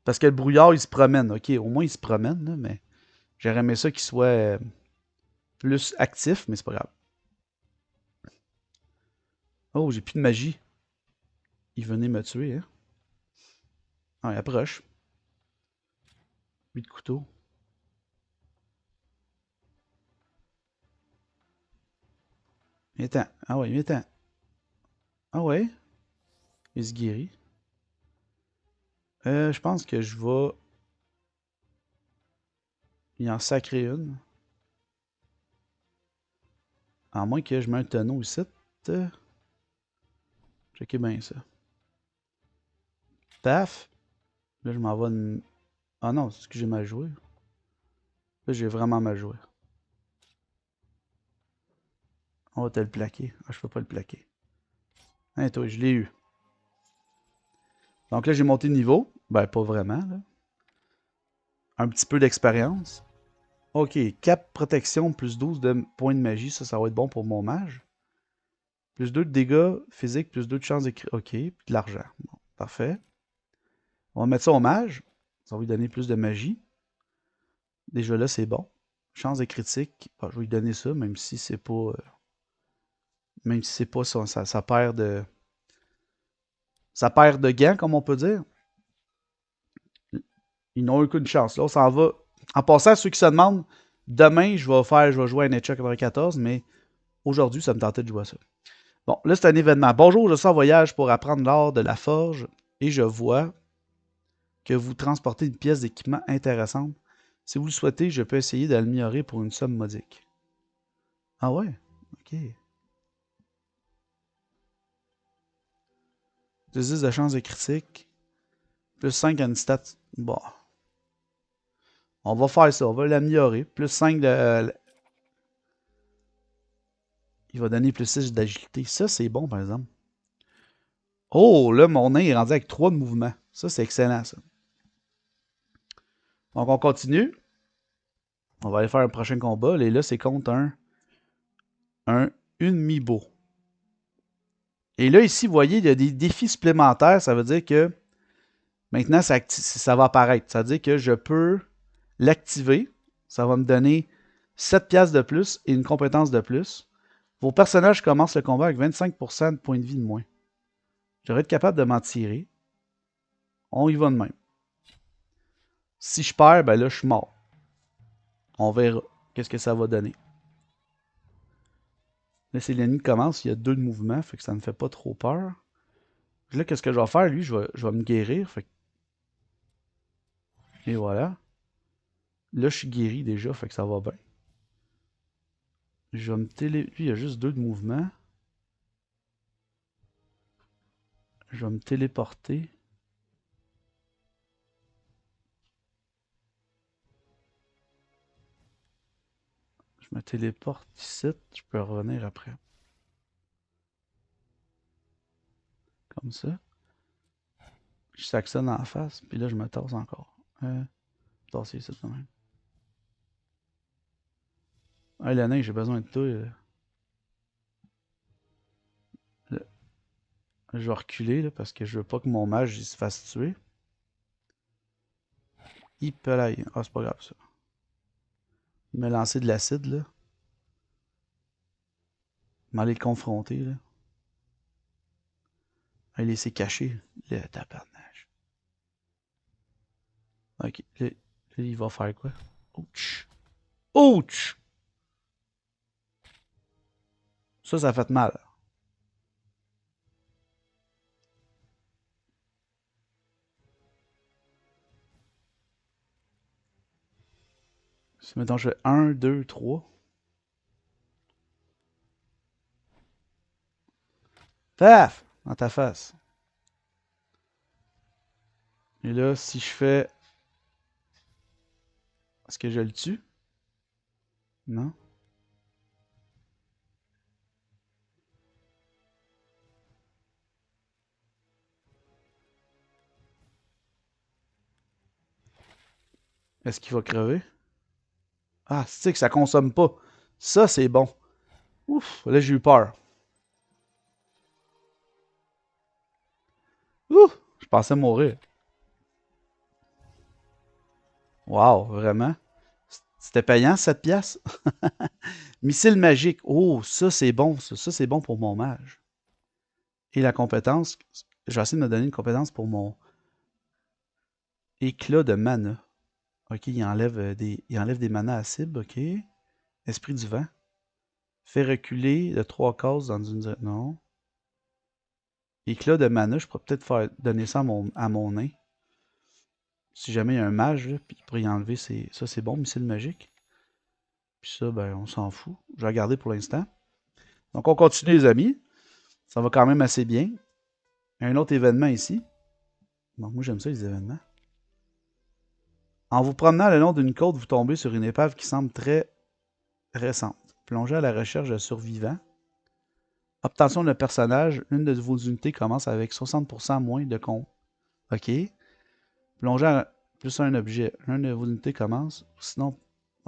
Parce que le brouillard, il se promène. Ok, au moins, il se promène, là, mais j'aurais aimé ça qu'il soit plus actif, mais c'est pas grave. Oh, j'ai plus de magie. Il venait me tuer, hein. Ah, il approche. Lui de couteau. Viens-t'en. Ah ouais, viens-t'en. Ah ouais. Il se guérit. Je pense que je vais y en sacrer une. À moins que je mette un tonneau ici. Checkez bien ça. Paf. Là, je m'en vais une... Ah non, c'est ce que j'ai mal joué. Là, j'ai vraiment mal joué. On va te le plaquer. Ah, je peux pas le plaquer. Hein, toi, je l'ai eu. Donc là, j'ai monté de niveau. Ben, pas vraiment, là. Un petit peu d'expérience. Ok, cap protection plus 12 de points de magie. Ça va être bon pour mon mage. Plus 2 de dégâts physiques, plus 2 de chance d'écrire. Ok, puis de l'argent. Bon, parfait. On va mettre ça au mage. Ça va lui donner plus de magie. Déjà là, c'est bon. Chance de critique. Bon, je vais lui donner ça, même si c'est pas. Même si c'est pas sa paire de. Sa paire de gants, comme on peut dire. Ils n'ont aucune chance. Là, on s'en va. En passant à ceux qui se demandent, demain, je vais jouer à NHL 94, mais aujourd'hui, ça me tentait de jouer à ça. Bon, là, c'est un événement. Bonjour, je suis en voyage pour apprendre l'art de la forge et je vois que vous transportez une pièce d'équipement intéressante. Si vous le souhaitez, je peux essayer de l'améliorer pour une somme modique. Ah ouais? Ok. 10 de chance de critique. Plus 5 à une stat. Bon. On va faire ça. On va l'améliorer. Plus 5 de. Il va donner plus 6 d'agilité. Ça, c'est bon, par exemple. Oh, là, mon nain est rendu avec 3 de mouvement. Ça, c'est excellent, ça. Donc, on continue. On va aller faire un prochain combat. Et là, c'est contre un Unmibo. Et là, ici, vous voyez, il y a des défis supplémentaires. Ça veut dire que maintenant, ça va apparaître. Ça veut dire que je peux l'activer. Ça va me donner 7 piastres de plus et une compétence de plus. Vos personnages commencent le combat avec 25% de points de vie de moins. Je devrais être capable de m'en tirer. On y va de même. Si je perds, ben là, je suis mort. On verra qu'est-ce que ça va donner. Là, c'est l'ennemi qui commence. Il y a 2 de mouvement, fait que ça ne me fait pas trop peur. Là, qu'est-ce que je vais faire? Lui, je vais me guérir. Fait que... Et voilà. Là, je suis guéri déjà, fait que ça va bien. Je vais me télé... Lui, il y a juste 2 de mouvement. Je vais me téléporter. Je me téléporte ici. Je peux revenir après. Comme ça. Je saxonne en face, puis là, je me tasse encore. Tasser ici, quand même. Hey, le nain, j'ai besoin de toi. Je vais reculer, là, parce que je veux pas que mon mage il se fasse tuer. Il peut aller. Ah, c'est pas grave, ça. Il m'a lancé de l'acide, là. Il m'a allé le confronter, là. Il laissé cacher. Le tabarnage. Ok. Là, il va faire quoi? Ouch. Ouch! Ça a fait mal. Si, mettons, je fais 1, 2, 3. Paf! Dans ta face. Et là, si je fais... Est-ce que je le tue? Non? Est-ce qu'il va crever? Ah, c'est que ça consomme pas. Ça, c'est bon. Ouf, là, j'ai eu peur. Ouf, je pensais mourir. Wow, vraiment? C'était payant, 7 piastres? Missile magique. Oh, ça, c'est bon. Ça, c'est bon pour mon mage. Et la compétence, je vais essayer de me donner une compétence pour mon éclat de mana. Ok, il enlève des manas à cible, ok. Esprit du vent. Fait reculer de 3 cases dans une direction. Non. Éclat de mana, je pourrais peut-être faire donner ça à mon nain. Si jamais il y a un mage, là, puis il pourrait y enlever ça, c'est bon, missile magique. Puis ça, ben, on s'en fout. Je vais regarder pour l'instant. Donc, on continue, les amis. Ça va quand même assez bien. Un autre événement ici. Donc, moi, j'aime ça, les événements. En vous promenant le long d'une côte, vous tombez sur une épave qui semble très récente. Plongez à la recherche de survivants. Obtention de personnage. Une de vos unités commence avec 60% moins de compte. OK. Plongez à plus un objet. L'un de vos unités commence. Sinon,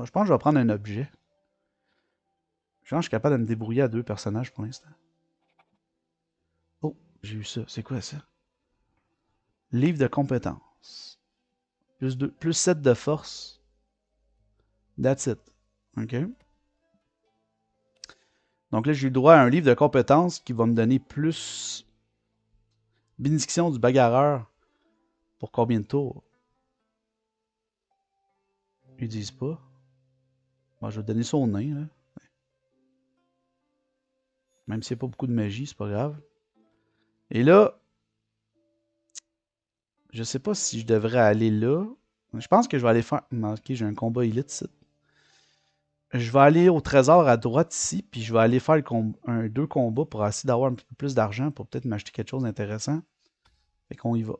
je pense que je vais prendre un objet. Je pense que je suis capable de me débrouiller à 2 personnages pour l'instant. J'ai eu ça. C'est quoi ça? Livre de compétences. Plus 7 de force. That's it. OK. Donc là, j'ai eu droit à un livre de compétences qui va me donner plus bénédiction du bagarreur pour combien de tours? Ils disent pas. Bon, je vais donner ça au nain. Là. Même s'il n'y a pas beaucoup de magie, c'est pas grave. Et là, je sais pas si je devrais aller là. Je pense que je vais aller faire... Ok, j'ai un combat élite ici. Je vais aller au trésor à droite ici, puis je vais aller faire deux combats pour essayer d'avoir un petit peu plus d'argent pour peut-être m'acheter quelque chose d'intéressant. Fait qu'on y va.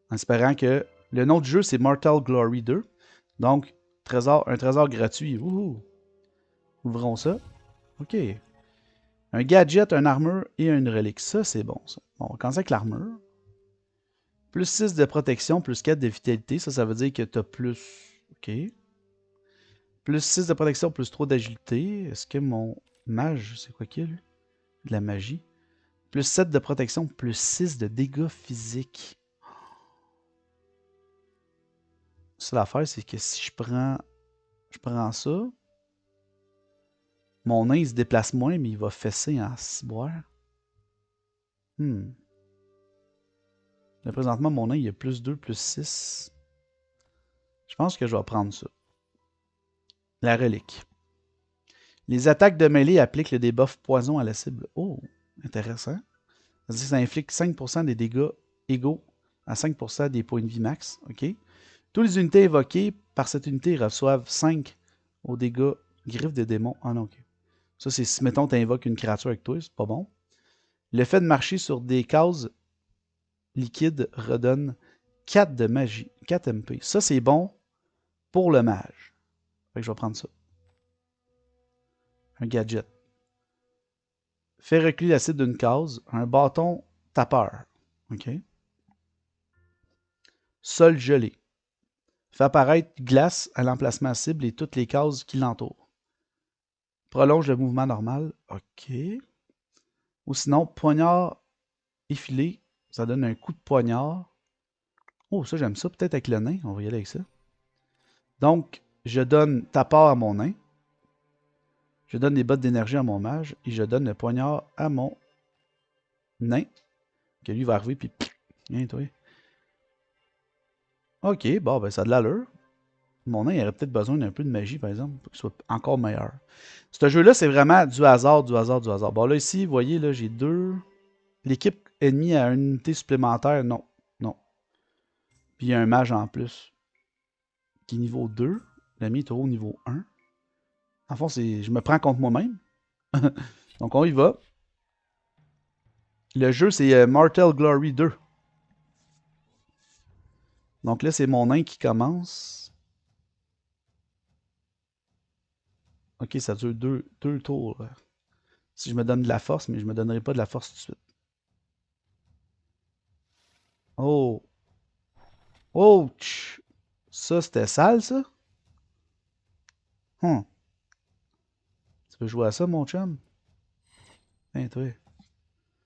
En espérant que... Le nom du jeu, c'est Mortal Glory 2. Donc, un trésor gratuit. Wouhou! Ouvrons ça. OK. Un gadget, un armure et une relique. Ça, c'est bon, ça. Bon, on va commencer avec l'armure. Plus 6 de protection, plus 4 de vitalité. Ça veut dire que tu as plus... OK. Plus 6 de protection, plus 3 d'agilité. Est-ce que mon mage, c'est quoi qu'il y a, lui? De la magie. Plus 7 de protection, plus 6 de dégâts physiques. Ça, l'affaire, c'est que si je prends ça, mon nain, il se déplace moins, mais il va fesser en ciboire. Là, présentement, mon nain, il a plus 2, plus 6. Je pense que je vais prendre ça. La relique. Les attaques de mêlée appliquent le debuff poison à la cible. Oh, intéressant. C'est-à-dire que ça inflige 5% des dégâts égaux à 5% des points de vie max. OK. Toutes les unités évoquées par cette unité reçoivent 5 aux dégâts griffes de démons. Ah non, OK. Ça, c'est si, mettons, tu invoques une créature avec toi, c'est pas bon. Le fait de marcher sur des cases liquides redonne 4 de magie, 4 MP. Ça, c'est bon pour le mage. Fait que je vais prendre ça. Un gadget. Fait reculer la cible d'une case. Un bâton tapeur. OK. Sol gelé. Fait apparaître glace à l'emplacement cible et toutes les cases qui l'entourent. Prolonge le mouvement normal. OK. Ou sinon, poignard effilé. Ça donne un coup de poignard. Oh, ça, j'aime ça. Peut-être avec le nain. On va y aller avec ça. Donc, je donne tapeur à mon nain. Je donne des bottes d'énergie à mon mage. Et je donne le poignard à mon nain. Que lui va arriver, puis... Viens, toi. OK, bon, ben ça a de l'allure. Mon nain, il aurait peut-être besoin d'un peu de magie, par exemple, pour qu'il soit encore meilleur. Ce jeu-là, c'est vraiment du hasard, du hasard, du hasard. Bon, là, ici, vous voyez, là, j'ai 2. L'équipe ennemie a une unité supplémentaire. Non, non. Puis il y a un mage en plus. Qui est niveau 2. L'ami est au niveau 1. En fond, je me prends contre moi-même. Donc, on y va. Le jeu, c'est Mortal Glory 2. Donc là, c'est mon nain qui commence. Ok, ça dure deux tours. Si je me donne de la force, mais je me donnerai pas de la force tout de suite. Oh. Oh. Ça, c'était sale, ça? Tu veux jouer à ça, mon chum? Hein, toi.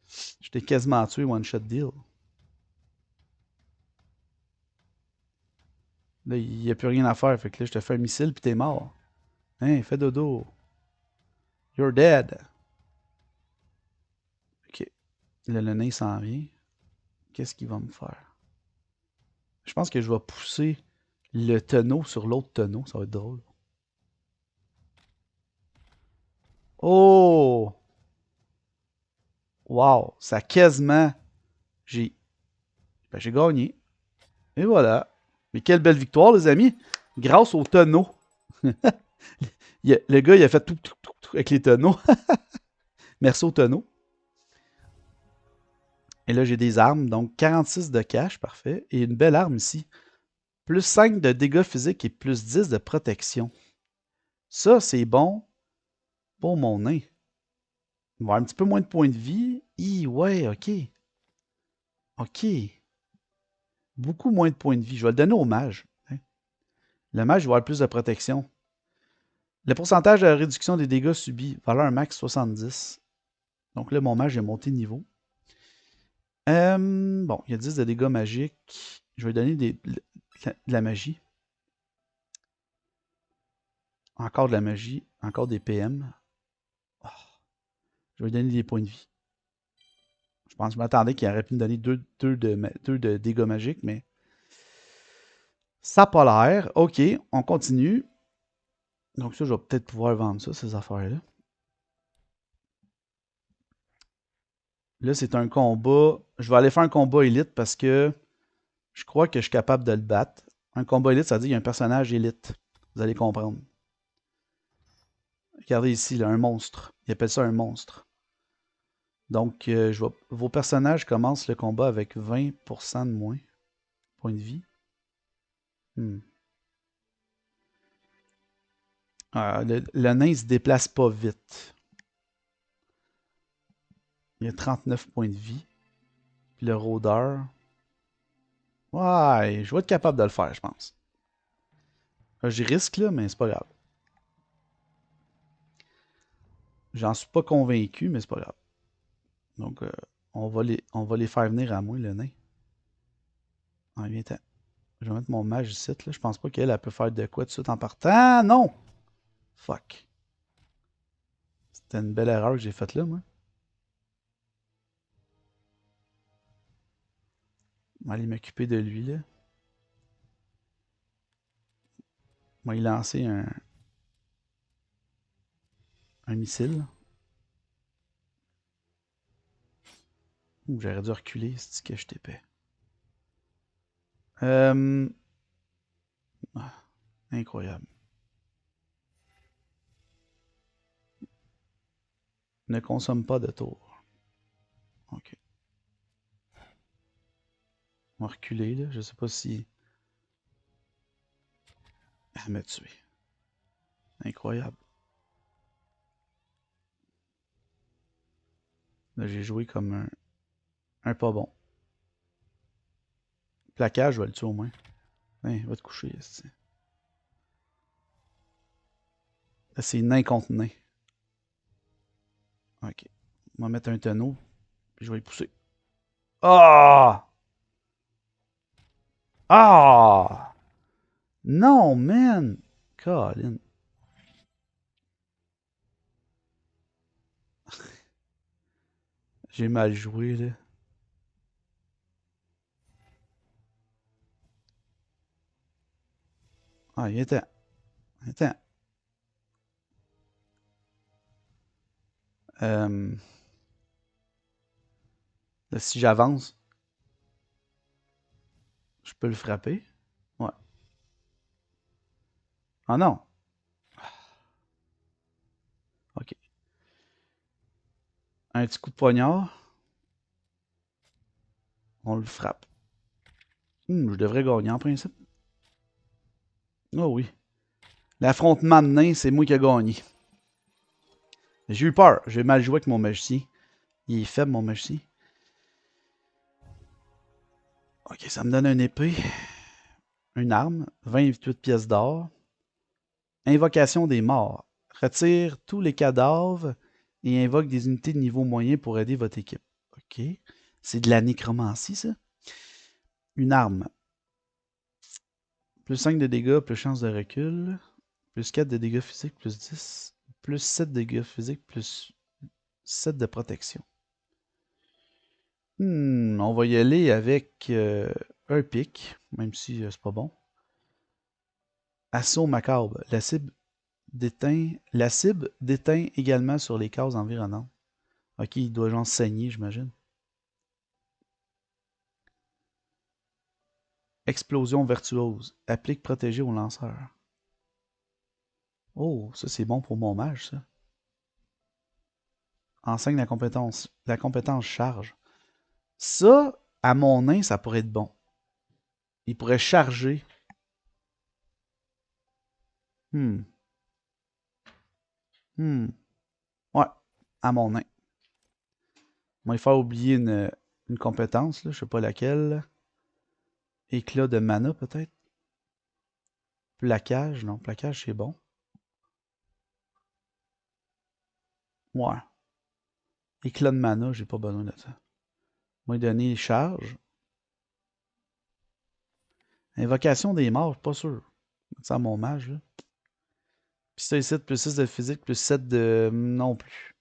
Je t'ai quasiment tué, one shot deal. Là, il n'y a plus rien à faire. Fait que là, je te fais un missile puis t'es mort. Hein, fais dodo. You're dead. Ok. Là, le nain s'en vient. Qu'est-ce qu'il va me faire? Je pense que je vais pousser le tonneau sur l'autre tonneau. Ça va être drôle. Oh! Wow! Ça quasiment... J'ai gagné. Et voilà. Mais quelle belle victoire, les amis. Grâce au tonneau. Le gars, il a fait tout avec les tonneaux. Merci au tonneau. Et là, j'ai des armes. Donc, 46 de cash, parfait. Et une belle arme ici. Plus 5 de dégâts physiques et plus 10 de protection. Ça, c'est bon pour mon nain. Il va avoir un petit peu moins de points de vie. Ouais, ok. Ok. Beaucoup moins de points de vie. Je vais le donner au mage. Le mage va avoir plus de protection. Le pourcentage de réduction des dégâts subis, valeur max 70. Donc là, mon mage est monté de niveau. Bon, il y a 10 de dégâts magiques. Je vais donner de la magie. Encore de la magie. Encore des PM. Oh, je vais lui donner des points de vie. Je pense que je m'attendais qu'il aurait pu me donner 2 de dégâts magiques, mais ça n'a pas l'air. Ok, on continue. Donc ça, je vais peut-être pouvoir vendre ça, ces affaires-là. Là, c'est un combat. Je vais aller faire un combat élite parce que je crois que je suis capable de le battre. Un combat élite, ça veut dire qu'il y a un personnage élite. Vous allez comprendre. Regardez ici, là, un monstre. Il appelle ça un monstre. Donc, vos personnages commencent le combat avec 20% de moins. Point de vie. Hmm. Le nain ne se déplace pas vite. Il y a 39 points de vie. Puis le rôdeur. Ouais, je vais être capable de le faire, je pense. J'y risque là, mais c'est pas grave. J'en suis pas convaincu, mais c'est pas grave. Donc, on va les faire venir à moi, le nain. Ah, viens-t'en. Je vais mettre mon mage ici. Là. Je pense pas qu'elle peut faire de quoi tout de suite en partant. Ah, non! Fuck. C'était une belle erreur que j'ai faite là, moi. Je vais aller m'occuper de lui, là. Je vais y lancer un missile. J'aurais dû reculer, c'est que je t'épais. Incroyable. Ne consomme pas de tour. Ok. On va reculer, là. Je sais pas si... Elle m'a tué. Incroyable. Là, j'ai joué comme un pas bon. Plaquage, je vais le tuer au moins. Hein, va te coucher, ici. Là, c'est nain contre nain. Ok. On va mettre un tonneau, puis je vais le pousser. Ah! Ah! Non, man! Colin. J'ai mal joué, là. Ah, il était. Il était. Euh, Là, si j'avance, je peux le frapper. Ouais. Ah non. Ok. Un petit coup de poignard. On le frappe. Je devrais gagner en principe. Oh oui. L'affrontement de nains, c'est moi qui ai gagné. J'ai eu peur. J'ai mal joué avec mon magicien. Il est faible, mon magicien. Ok, ça me donne une épée. Une arme. 28 pièces d'or. Invocation des morts. Retire tous les cadavres et invoque des unités de niveau moyen pour aider votre équipe. Ok. C'est de la nécromancie, ça. Une arme. Plus 5 de dégâts, plus chance de recul. Plus 4 de dégâts physiques, plus 10. Plus 7 de dégâts physiques, plus 7 de protection. On va y aller avec un pic, même si c'est pas bon. Assaut macabre. La cible déteint également sur les cases environnantes. Ok, il doit genre saigner, j'imagine. Explosion virtuose. Applique protégé au lanceur. Oh, ça c'est bon pour mon mage, ça. Enseigne la compétence. La compétence charge. Ça, à mon nain, ça pourrait être bon. Il pourrait charger. Hmm. Hmm. Ouais, à mon nain. Moi, il faut oublier une compétence, là, je sais pas laquelle. Éclat de mana, peut-être. Plaquage, non, plaquage, c'est bon. Ouais. Éclat de mana, j'ai pas besoin de ça. On va lui donner charge. Invocation des morts, pas sûr. C'est à mon mage, là. Puis ça ici, plus 6 de physique, plus 7 de... Non plus.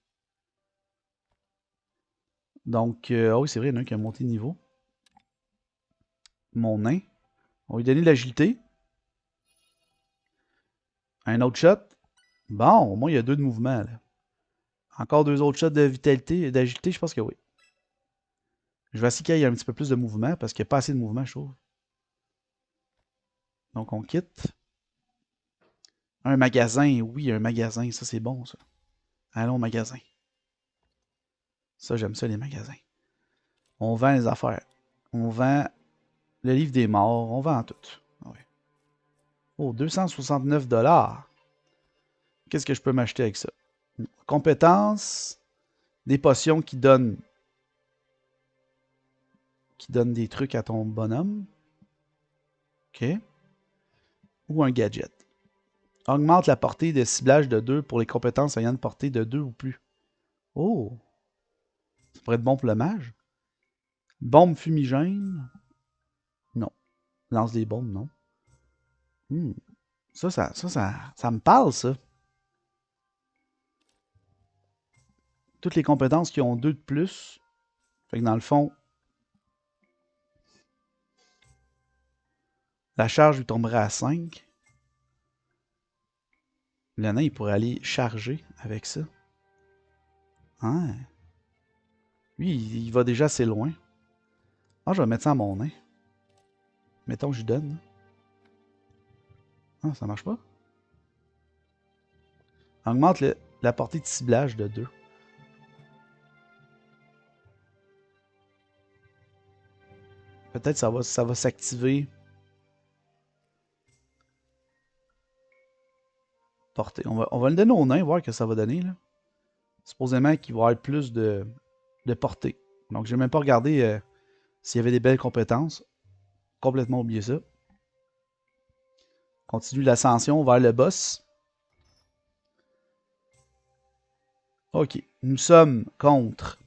Donc, ah oui, c'est vrai, il y en a un qui a monté de niveau. Mon nain. On va lui donner de l'agilité. Un autre shot. Bon, au moins, il y a 2 de mouvement, là. Encore 2 autres shots de vitalité, d'agilité, je pense que oui. Je vais essayer qu'il y ait un petit peu plus de mouvement, parce qu'il n'y a pas assez de mouvement, je trouve. Donc, on quitte. Un magasin, oui, un magasin, ça c'est bon, ça. Allons au magasin. Ça, j'aime ça, les magasins. On vend les affaires. On vend le livre des morts, on vend tout. Ouais. Oh, 269 $. Qu'est-ce que je peux m'acheter avec ça? Compétences, des potions qui donnent des trucs à ton bonhomme. OK. Ou un gadget. Augmente la portée de ciblage de 2 pour les compétences ayant une portée de 2 ou plus. Oh! Ça pourrait être bon pour le mage. Bombe fumigène. Non. Lance des bombes, non. Ça me parle, ça. Toutes les compétences qui ont 2 de plus. Fait que dans le fond, la charge lui tomberait à 5. Le nain, il pourrait aller charger avec ça. Hein? Lui, il va déjà assez loin. Ah, je vais mettre ça à mon nain. Mettons que je lui donne. Ah, ça marche pas? Augmente la portée de ciblage de 2. Peut-être ça va s'activer. Portée. On va le donner au nain, voir ce que ça va donner. Là. Supposément qu'il va avoir plus de portée. Donc, je n'ai même pas regardé s'il y avait des belles compétences. Complètement oublié ça. Continue l'ascension vers le boss. Ok. Nous sommes contre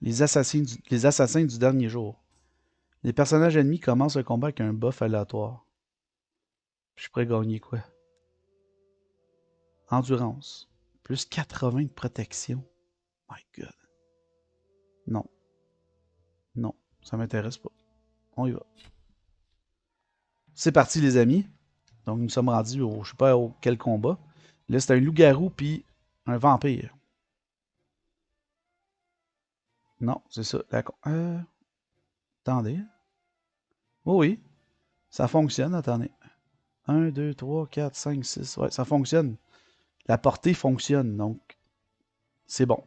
les assassins du dernier jour. Les personnages ennemis commencent le combat avec un buff aléatoire. Je pourrais gagner quoi? Endurance. Plus 80 de protection. My God. Non. Non. Ça m'intéresse pas. On y va. C'est parti, les amis. Donc, nous sommes rendus au, je sais pas quel combat. Là, c'est un loup-garou puis un vampire. Non, c'est ça. Attendez. Oh oui, ça fonctionne. Attendez. 1, 2, 3, 4, 5, 6. Ouais, ça fonctionne. La portée fonctionne, donc c'est bon.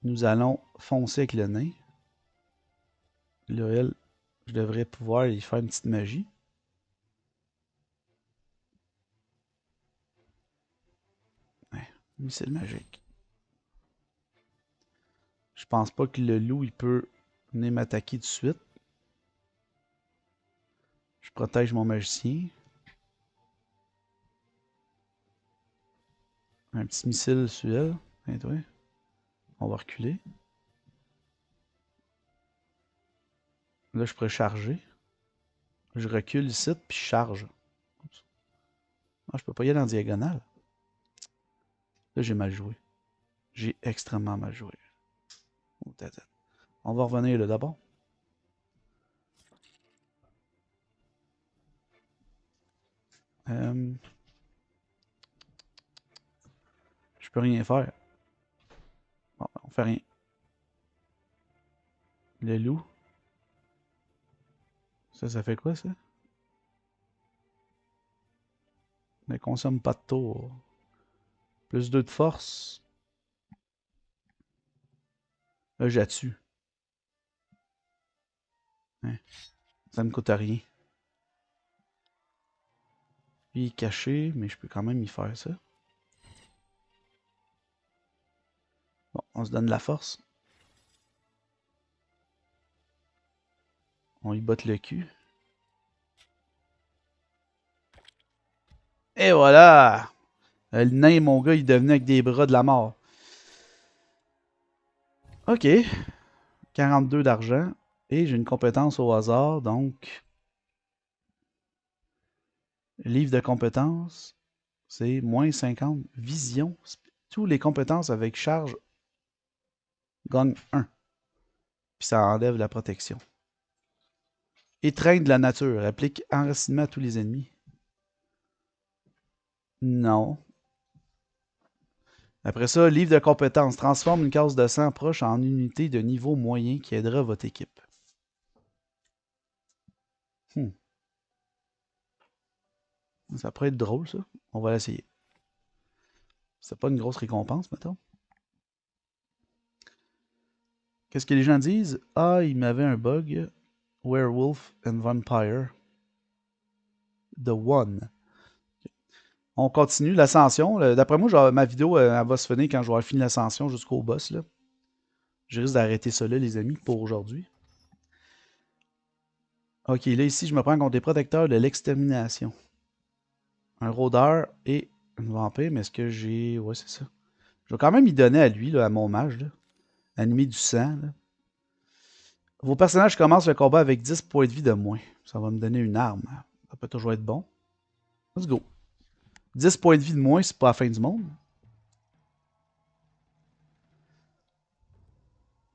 Nous allons foncer avec le nain. Là, elle, je devrais pouvoir y faire une petite magie. Ouais, missile magique. Je pense pas que le loup, il peut venir m'attaquer tout de suite. Je protège mon magicien. Un petit missile sur elle. Et toi, on va reculer. Là, je pourrais charger. Je recule ici, puis je charge. Ah, je peux pas y aller en diagonale. Là, j'ai mal joué. J'ai extrêmement mal joué. Oh, on va revenir là d'abord. Je peux rien faire. Bon, on fait rien. Le loup. Ça fait quoi, ça? Ne consomme pas de tour. Plus 2 de force. Là, j'ai tue. Hein. Ça me coûte rien. Lui, il est caché, mais je peux quand même y faire ça. Bon, on se donne la force. On y botte le cul. Et voilà! Le nain, mon gars, il devenait avec des bras de la mort. Ok. 42 d'argent. Et j'ai une compétence au hasard, donc... Livre de compétences, c'est moins 50. Vision, toutes les compétences avec charge gagnent 1. Puis ça enlève la protection. Étreinte de la nature, applique enracinement à tous les ennemis. Non. Après ça, livre de compétences, transforme une case de sang proche en unité de niveau moyen qui aidera votre équipe. Ça pourrait être drôle, ça. On va l'essayer. C'est pas une grosse récompense, mettons. Qu'est-ce que les gens disent? Ah, il m'avait un bug. Werewolf and Vampire. The One. On continue l'ascension. D'après moi, ma vidéo elle va se finir quand je vais avoir fini l'ascension jusqu'au boss. Là. Je risque d'arrêter ça là, les amis, pour aujourd'hui. Ok, là, ici, je me prends contre des protecteurs de l'extermination. Un rôdeur et une vampire, mais est-ce que j'ai... Ouais, c'est ça. Je vais quand même y donner à lui, là, à mon mage. Là. Animé du sang. Là. Vos personnages commencent le combat avec 10 points de vie de moins. Ça va me donner une arme. Ça peut toujours être bon. Let's go. 10 points de vie de moins, c'est pas la fin du monde.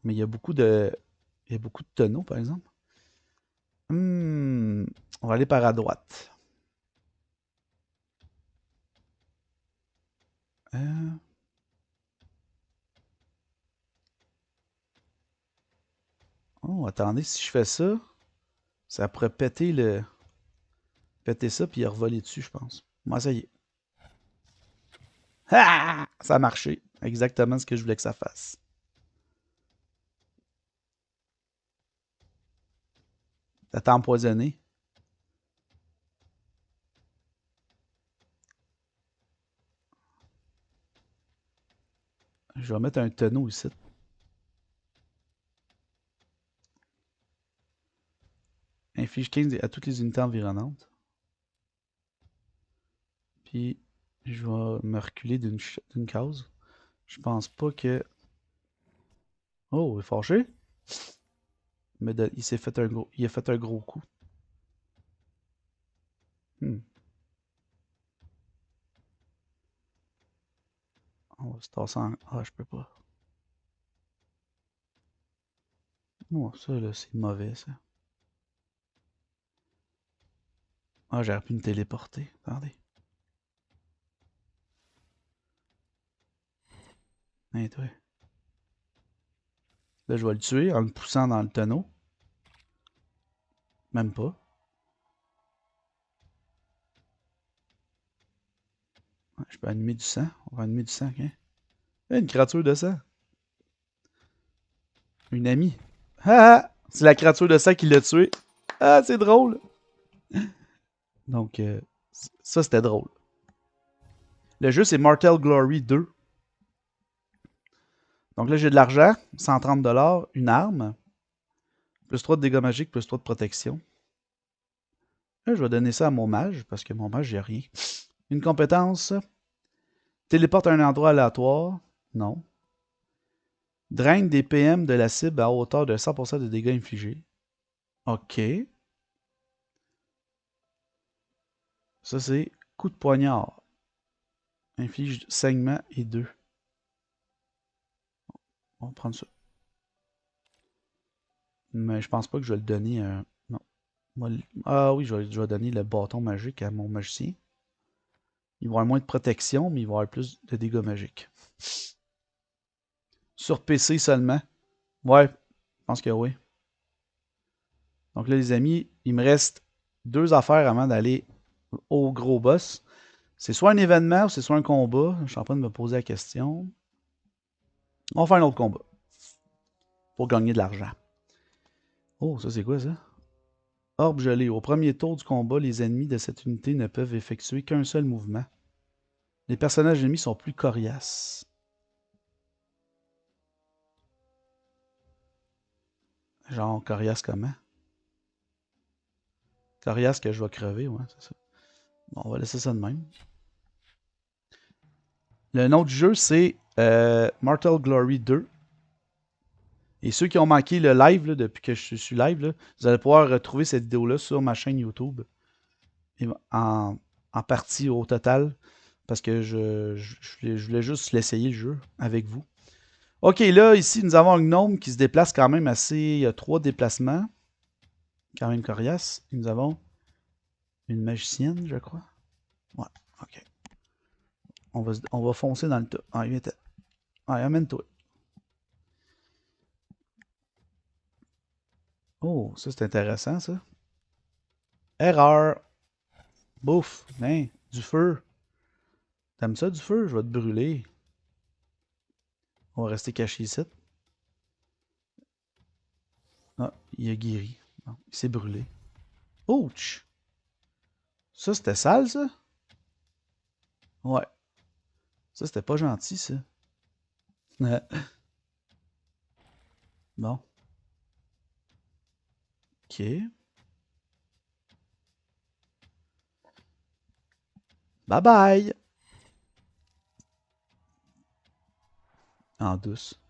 Mais il y a beaucoup de... Il y a beaucoup de tonneaux, par exemple. On va aller par à droite. Oh, attendez, si je fais ça, ça pourrait péter le... Péter ça, puis revoler dessus, je pense. Moi, ça y est. Ah! Ça a marché. Exactement ce que je voulais que ça fasse. T'as empoisonné. Je vais mettre un tonneau ici. Inflige 15 à toutes les unités environnantes. Puis, je vais me reculer d'une case. Je pense pas que... Oh, il est fâché. Mais il s'est fait un gros... Il a fait un gros coup. On va se tasser en... Ah, je peux pas. Non, ça, là, c'est mauvais, ça. Ah, j'aurais pu me téléporter. Attendez. Hein, toi. Là, je vais le tuer en le poussant dans le tonneau. Même pas. Je peux animer du sang. On va animer du sang, hein. Une créature de sang. Une amie. Ah! C'est la créature de sang qui l'a tué. Ah, c'est drôle. Donc, ça, c'était drôle. Le jeu, c'est Mortal Glory 2. Donc là, j'ai de l'argent, 130$, une arme, plus 3 de dégâts magiques, plus 3 de protection. Là, je vais donner ça à mon mage, parce que mon mage, j'ai rien. Une compétence. Téléporte à un endroit aléatoire. Non. Draine des PM de la cible à hauteur de 100% de dégâts infligés. OK. Ça, c'est coup de poignard. Inflige saignement et 2. On va prendre ça. Mais je pense pas que je vais le donner à... Non. Ah oui, je vais donner le bâton magique à mon magicien. Il va avoir moins de protection, mais il va avoir plus de dégâts magiques. Sur PC seulement. Ouais, je pense que oui. Donc là, les amis, il me reste 2 affaires avant d'aller au gros boss. C'est soit un événement ou c'est soit un combat. Je suis en train de me poser la question. On va faire un autre combat. Pour gagner de l'argent. Oh, ça c'est quoi ça? Orbe gelée. Au premier tour du combat, les ennemis de cette unité ne peuvent effectuer qu'un seul mouvement. Les personnages ennemis sont plus coriaces. Genre coriace comment? Coriace que je vais crever, ouais, c'est ça. Bon, on va laisser ça de même. Le nom du jeu, c'est Mortal Glory 2. Et ceux qui ont manqué le live, là, depuis que je suis live, là, vous allez pouvoir retrouver cette vidéo-là sur ma chaîne YouTube. En partie au total. Parce que je voulais juste l'essayer le jeu avec vous. Ok, là, ici, nous avons un gnome qui se déplace quand même assez. Il y a 3 déplacements. Quand même coriace. Et nous avons une magicienne, je crois. Ouais, ok. On va foncer dans le tas. Ah, viens. Ah, amène-toi. Oh, ça c'est intéressant, ça. Erreur. Bouffe. Hein, du feu. T'aimes ça, du feu? Je vais te brûler. On va rester caché ici. Ah, il a guéri. Non, il s'est brûlé. Ouch! Ça, c'était sale, ça? Ouais. Ça, c'était pas gentil, ça. Bon. Ok. Bye bye! En douce.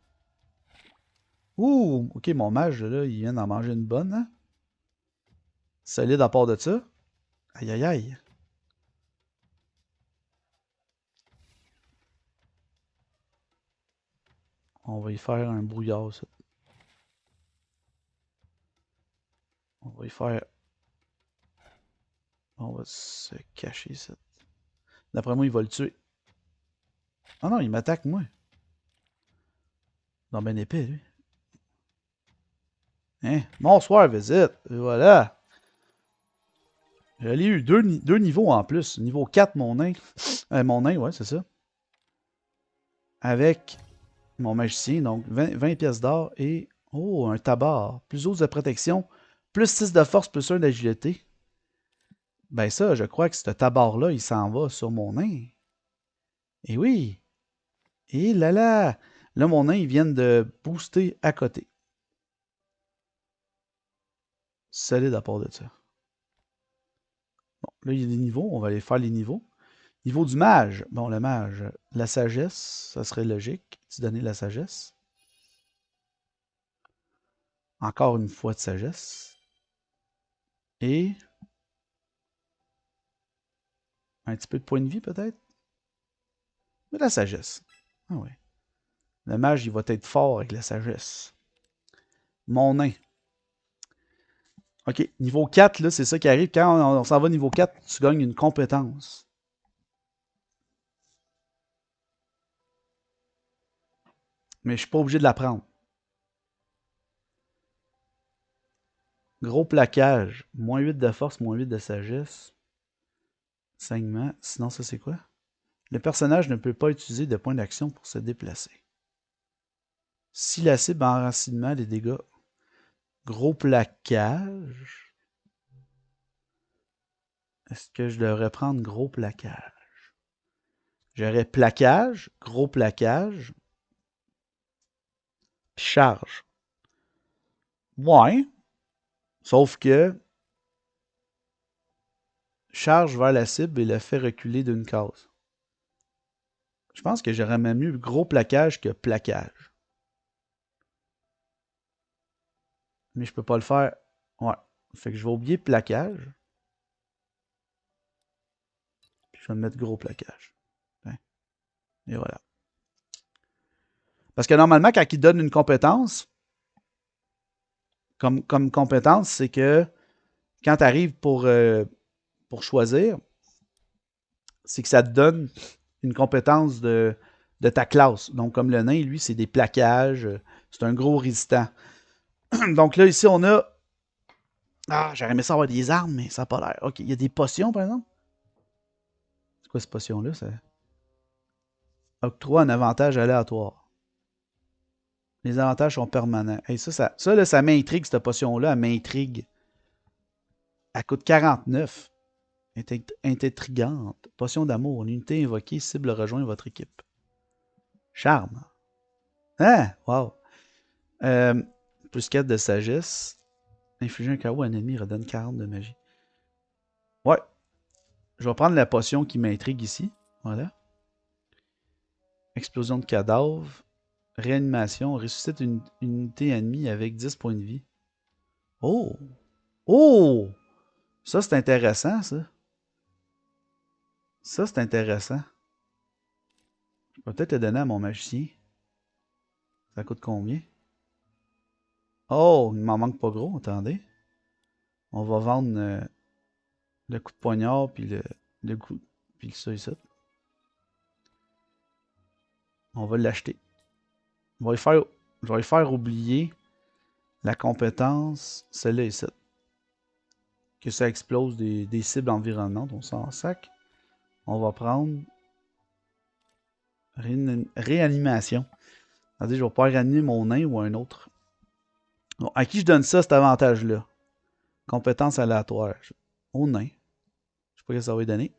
Ouh! Ok, mon mage, là, il vient d'en manger une bonne, hein? Solide à part de ça. Aïe, aïe, aïe. On va y faire un brouillard, ça. On va y faire... On va se cacher, ça. D'après moi, il va le tuer. Ah non, il m'attaque, moi. Non, ben épais, lui. Hein? Bonsoir, visite. Et voilà. J'allais eu deux niveaux en plus. Niveau 4, mon nain. Mon nain, ouais, c'est ça. Avec mon magicien, donc 20 pièces d'or et... Oh, un tabac. Plus 12 de protection, plus 6 de force, plus 1 d'agilité. Ben ça, je crois que ce tabac-là, il s'en va sur mon nain. Et oui. Et là là. Là, mon nain, il vient de booster à côté. Solide à part de ça. Bon, là, il y a des niveaux. On va aller faire les niveaux. Niveau du mage. Bon, le mage, la sagesse, ça serait logique. Tu donner la sagesse. Encore une fois de sagesse. Et un petit peu de point de vie, peut-être. Mais la sagesse. Ah oui. Le mage, il va être fort avec la sagesse. Mon nain. Ok, niveau 4, là, c'est ça qui arrive. Quand on s'en va niveau 4, tu gagnes une compétence. Mais je suis pas obligé de la prendre. Gros plaquage. Moins 8 de force, moins 8 de sagesse. Saignement. Sinon, ça, c'est quoi? Le personnage ne peut pas utiliser de points d'action pour se déplacer. Si la cible a enracinement, les dégâts. Gros plaquage. Est-ce que je devrais prendre gros plaquage? J'aurais plaquage, gros plaquage, puis charge. Ouais. Sauf que charge vers la cible et le fait reculer d'une case. Je pense que j'aurais même mieux gros plaquage que plaquage. Mais je peux pas le faire. Ouais. Fait que je vais oublier plaquage. Puis je vais mettre gros plaquage. Et voilà. Parce que normalement, quand il donne une compétence, comme compétence, c'est que quand tu arrives pour choisir, c'est que ça te donne une compétence de ta classe. Donc, comme le nain, lui, c'est des plaquages. C'est un gros résistant. Donc là, ici, on a... Ah, j'aurais aimé ça avoir des armes, mais ça n'a pas l'air. Ok, il y a des potions, par exemple. C'est quoi cette potion-là? Ça octroie un avantage aléatoire. Les avantages sont permanents. Hey, ça m'intrigue, cette potion-là. Elle m'intrigue. Elle coûte 49. Intrigante. Potion d'amour. Une unité invoquée, cible rejoint votre équipe. Charme. Hein? Wow. Plus 4 de sagesse. Infliger un KO à un ennemi redonne 40 de magie. Ouais. Je vais prendre la potion qui m'intrigue ici. Voilà. Explosion de cadavre. Réanimation. Ressuscite une unité ennemie avec 10 points de vie. Oh! Oh! Ça, c'est intéressant, ça. Ça, c'est intéressant. Je vais peut-être le donner à mon magicien. Ça coûte combien? Oh, il m'en manque pas gros, attendez. On va vendre le coup de poignard, puis le coup, puis ça ici. On va l'acheter. Je vais lui faire oublier la compétence, celle-là ici. Que ça explose des cibles environnantes, on s'en sac. On va prendre réanimation. C'est-à-dire, je vais pouvoir réanimer mon nain ou un autre. Bon, à qui je donne ça, cet avantage-là? Compétence aléatoire. Au nain. Je sais pas ce que ça va lui donner.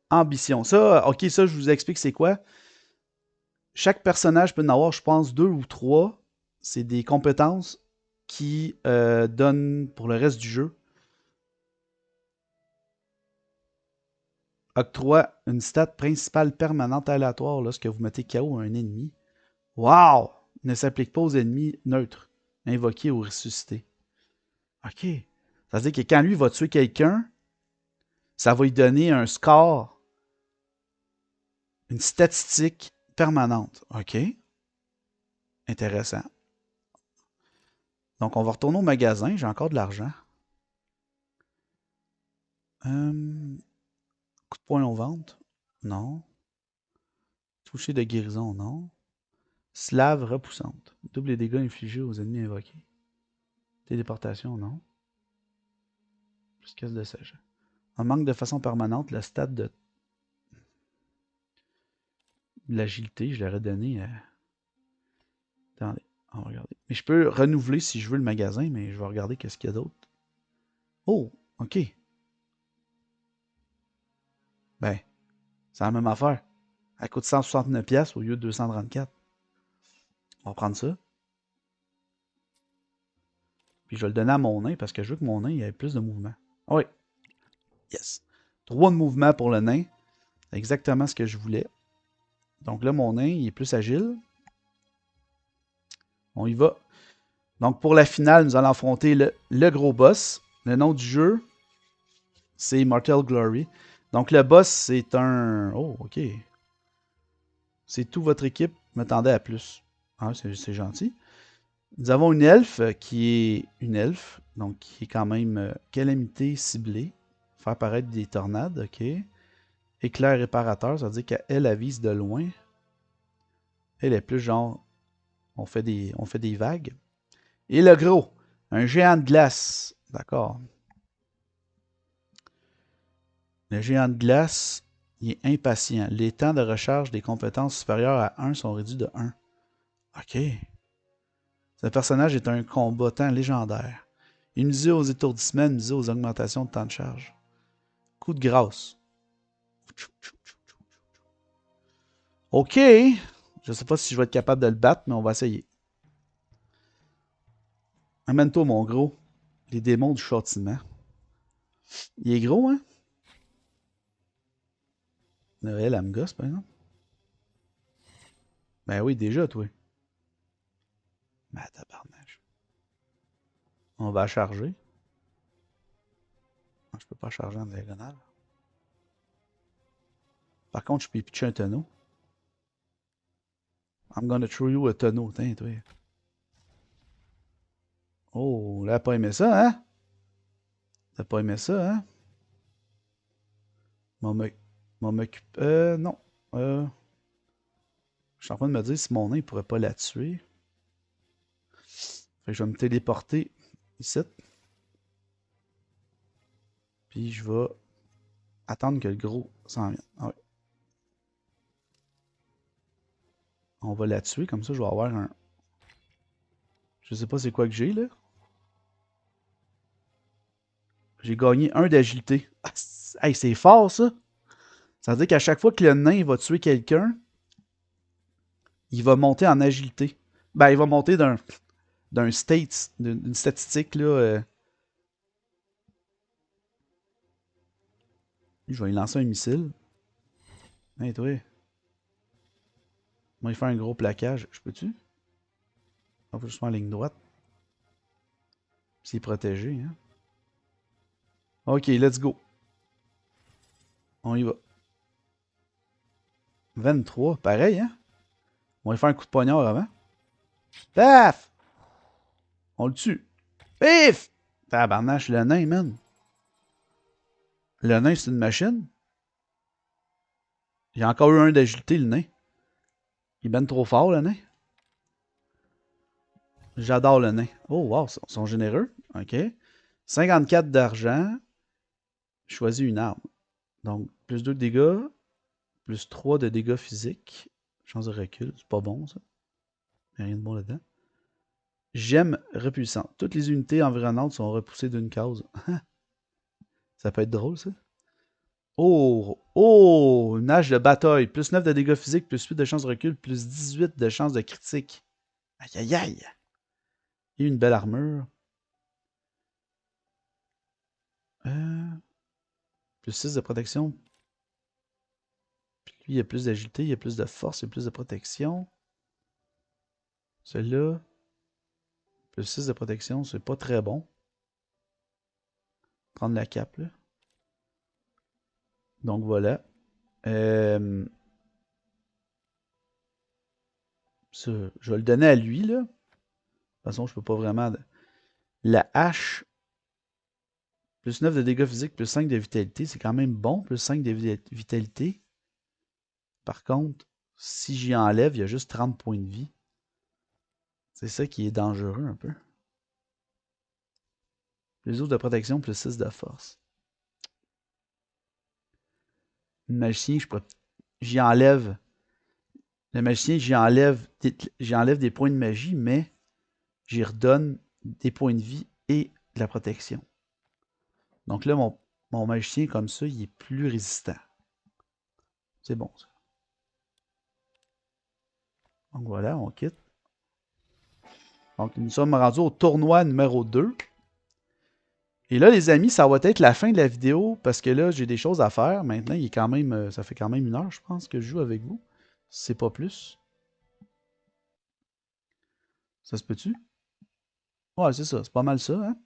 Ambition. Ça, ok, ça, je vous explique c'est quoi. Chaque personnage peut en avoir, je pense, 2 ou 3. C'est des compétences qui donnent pour le reste du jeu. Octroie une stat principale permanente aléatoire lorsque vous mettez KO un ennemi. Wow! Ne s'applique pas aux ennemis neutres, invoqués ou ressuscités. Ok. Ça veut dire que quand lui va tuer quelqu'un, ça va lui donner un score, une statistique permanente. Ok. Intéressant. Donc, on va retourner au magasin. J'ai encore de l'argent. Coup de poing aux ventes? Non. Toucher de guérison? Non. Slave repoussante. Double les dégâts infligés aux ennemis invoqués. Téléportation? Non. Plus casse de sèche. On manque de façon permanente le stade de l'agilité. Je l'aurais donné à... Attendez, on va regarder. Mais je peux renouveler si je veux le magasin, mais je vais regarder qu'est-ce qu'il y a d'autre. Oh, ok. Ben, c'est la même affaire. Elle coûte 169$ au lieu de 234. On va prendre ça. Puis je vais le donner à mon nain parce que je veux que mon nain ait plus de mouvement. Ah oui. Yes. 3 de mouvement pour le nain. C'est exactement ce que je voulais. Donc là, mon nain, il est plus agile. On y va. Donc pour la finale, nous allons affronter le gros boss. Le nom du jeu, c'est Immortal Glory. Donc le boss, c'est un... Oh, ok. C'est tout votre équipe. M'attendait à plus. Ah, c'est gentil. Nous avons une elfe qui est une elfe. Donc qui est quand même calamité ciblée. Faire apparaître des tornades, ok. Éclair réparateur, ça veut dire qu'elle avise de loin. Elle est plus genre, on fait des vagues. Et le gros, un géant de glace. D'accord. Le géant de glace, il est impatient. Les temps de recharge des compétences supérieures à 1 sont réduits de 1. Ok. Ce personnage est un combattant légendaire. Immunisé aux étourdissements, immunisé aux augmentations de temps de charge. Coup de grâce. Ok. Je sais pas si je vais être capable de le battre, mais on va essayer. Amène-toi, mon gros. Les démons du châtiment. Il est gros, hein? Noël, elle me gosse, par exemple. Ben oui, déjà, toi. Mais tabarnage. On va charger. Je peux pas charger en diagonale. Par contre, je peux pitcher un tonneau. I'm gonna throw you a tonneau. Tiens, toi. Oh, là, pas aimé ça, hein? T'as pas aimé ça, hein? M'occupe. Non. Je suis en train de me dire si mon nain pourrait pas la tuer. Fait que je vais me téléporter ici. Puis je vais attendre que le gros s'en vienne. Ah ouais. On va la tuer, comme ça je vais avoir un. Je sais pas c'est quoi que j'ai là. J'ai gagné 1 d'agilité. Ah, hey, c'est fort ça! Ça veut dire qu'à chaque fois que le nain va tuer quelqu'un, il va monter en agilité. Ben, il va monter d'un state, d'une statistique là. Je vais lui lancer un missile. Hey, toi. On va y faire un gros plaquage. Je peux-tu? On va juste en ligne droite. C'est protégé, hein? Ok, let's go. On y va. 23, pareil, hein? On va y faire un coup de poignard avant. Paf! On le tue. Pif! Tabarnache, le nain, man. Le nain, c'est une machine. Il y a encore eu un d'agilité, le nain. Il est ben trop fort, le nain. J'adore le nain. Oh, wow, ils sont généreux. OK. 54 d'argent. Choisis une arme. Donc, plus 2 de dégâts. Plus 3 de dégâts physiques. Chance de recul. C'est pas bon, ça. Il n'y a rien de bon là-dedans. Gemme repulsante. Toutes les unités environnantes sont repoussées d'une case. Ça peut être drôle, ça. Oh! Oh! Une hache de bataille. Plus 9 de dégâts physiques, plus 8 de chance de recul, plus 18 de chance de critique. Aïe, aïe, aïe! Et une belle armure. Plus 6 de protection. Puis lui, il a plus d'agilité, il a plus de force, il a plus de protection. Celui-là, plus 6 de protection, c'est pas très bon. Prendre la cape, là. Donc voilà. Ça, je vais le donner à lui, là. De toute façon, je peux pas vraiment... La hache, plus 9 de dégâts physiques, plus 5 de vitalité, c'est quand même bon, plus 5 de vitalité. Par contre, si j'y enlève, il y a juste 30 points de vie. C'est ça qui est dangereux un peu. Les autres de protection, plus 6 de force. Le magicien, j'y enlève. Le magicien, j'y enlève des points de magie, mais j'y redonne des points de vie et de la protection. Donc là, mon magicien, comme ça, il est plus résistant. C'est bon, ça. Donc voilà, on quitte. Donc nous sommes rendus au tournoi numéro 2. Et là, les amis, ça va être la fin de la vidéo parce que là, j'ai des choses à faire. Maintenant, il est quand même, ça fait quand même 1 heure, je pense, que je joue avec vous. Si c'est pas plus. Ça se peut-tu? Ouais, c'est ça. C'est pas mal ça. Hein?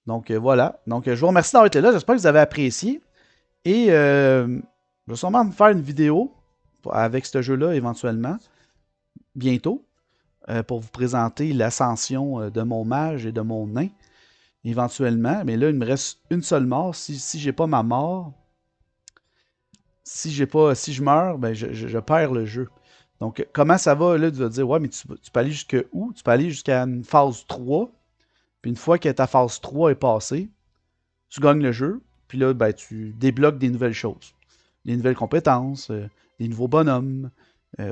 Donc voilà. Donc je vous remercie d'avoir été là. J'espère que vous avez apprécié. Et je vais sûrement me faire une vidéo avec ce jeu-là éventuellement. Bientôt. Pour vous présenter l'ascension de mon mage et de mon nain. Éventuellement. Mais là, il me reste une seule mort. Si j'ai pas ma mort, si je meurs, ben je perds le jeu. Donc, comment ça va? Là, tu vas te dire, ouais, mais tu peux aller jusqu'à où? Tu peux aller jusqu'à une phase 3. Puis une fois que ta phase 3 est passée, tu gagnes le jeu. Puis là, ben, tu débloques des nouvelles choses. Des nouvelles compétences, des nouveaux bonhommes,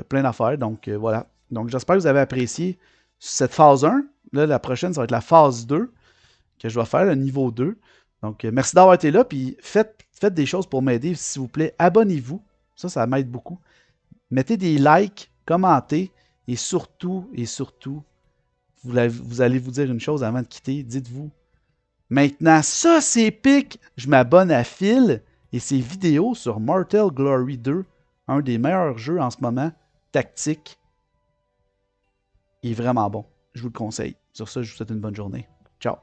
plein d'affaires. Donc, voilà. Donc, j'espère que vous avez apprécié cette phase 1. Là, la prochaine, ça va être la phase 2 que je vais faire, le niveau 2. Donc, merci d'avoir été là. Puis, faites des choses pour m'aider, s'il vous plaît. Abonnez-vous. Ça m'aide beaucoup. Mettez des likes, commentez. Et surtout, vous allez vous dire une chose avant de quitter. Dites-vous, maintenant, ça c'est épique. Je m'abonne à Phil et ses vidéos sur Mortal Glory 2, un des meilleurs jeux en ce moment, tactique. Il est vraiment bon. Je vous le conseille. Sur ça, je vous souhaite une bonne journée. Ciao.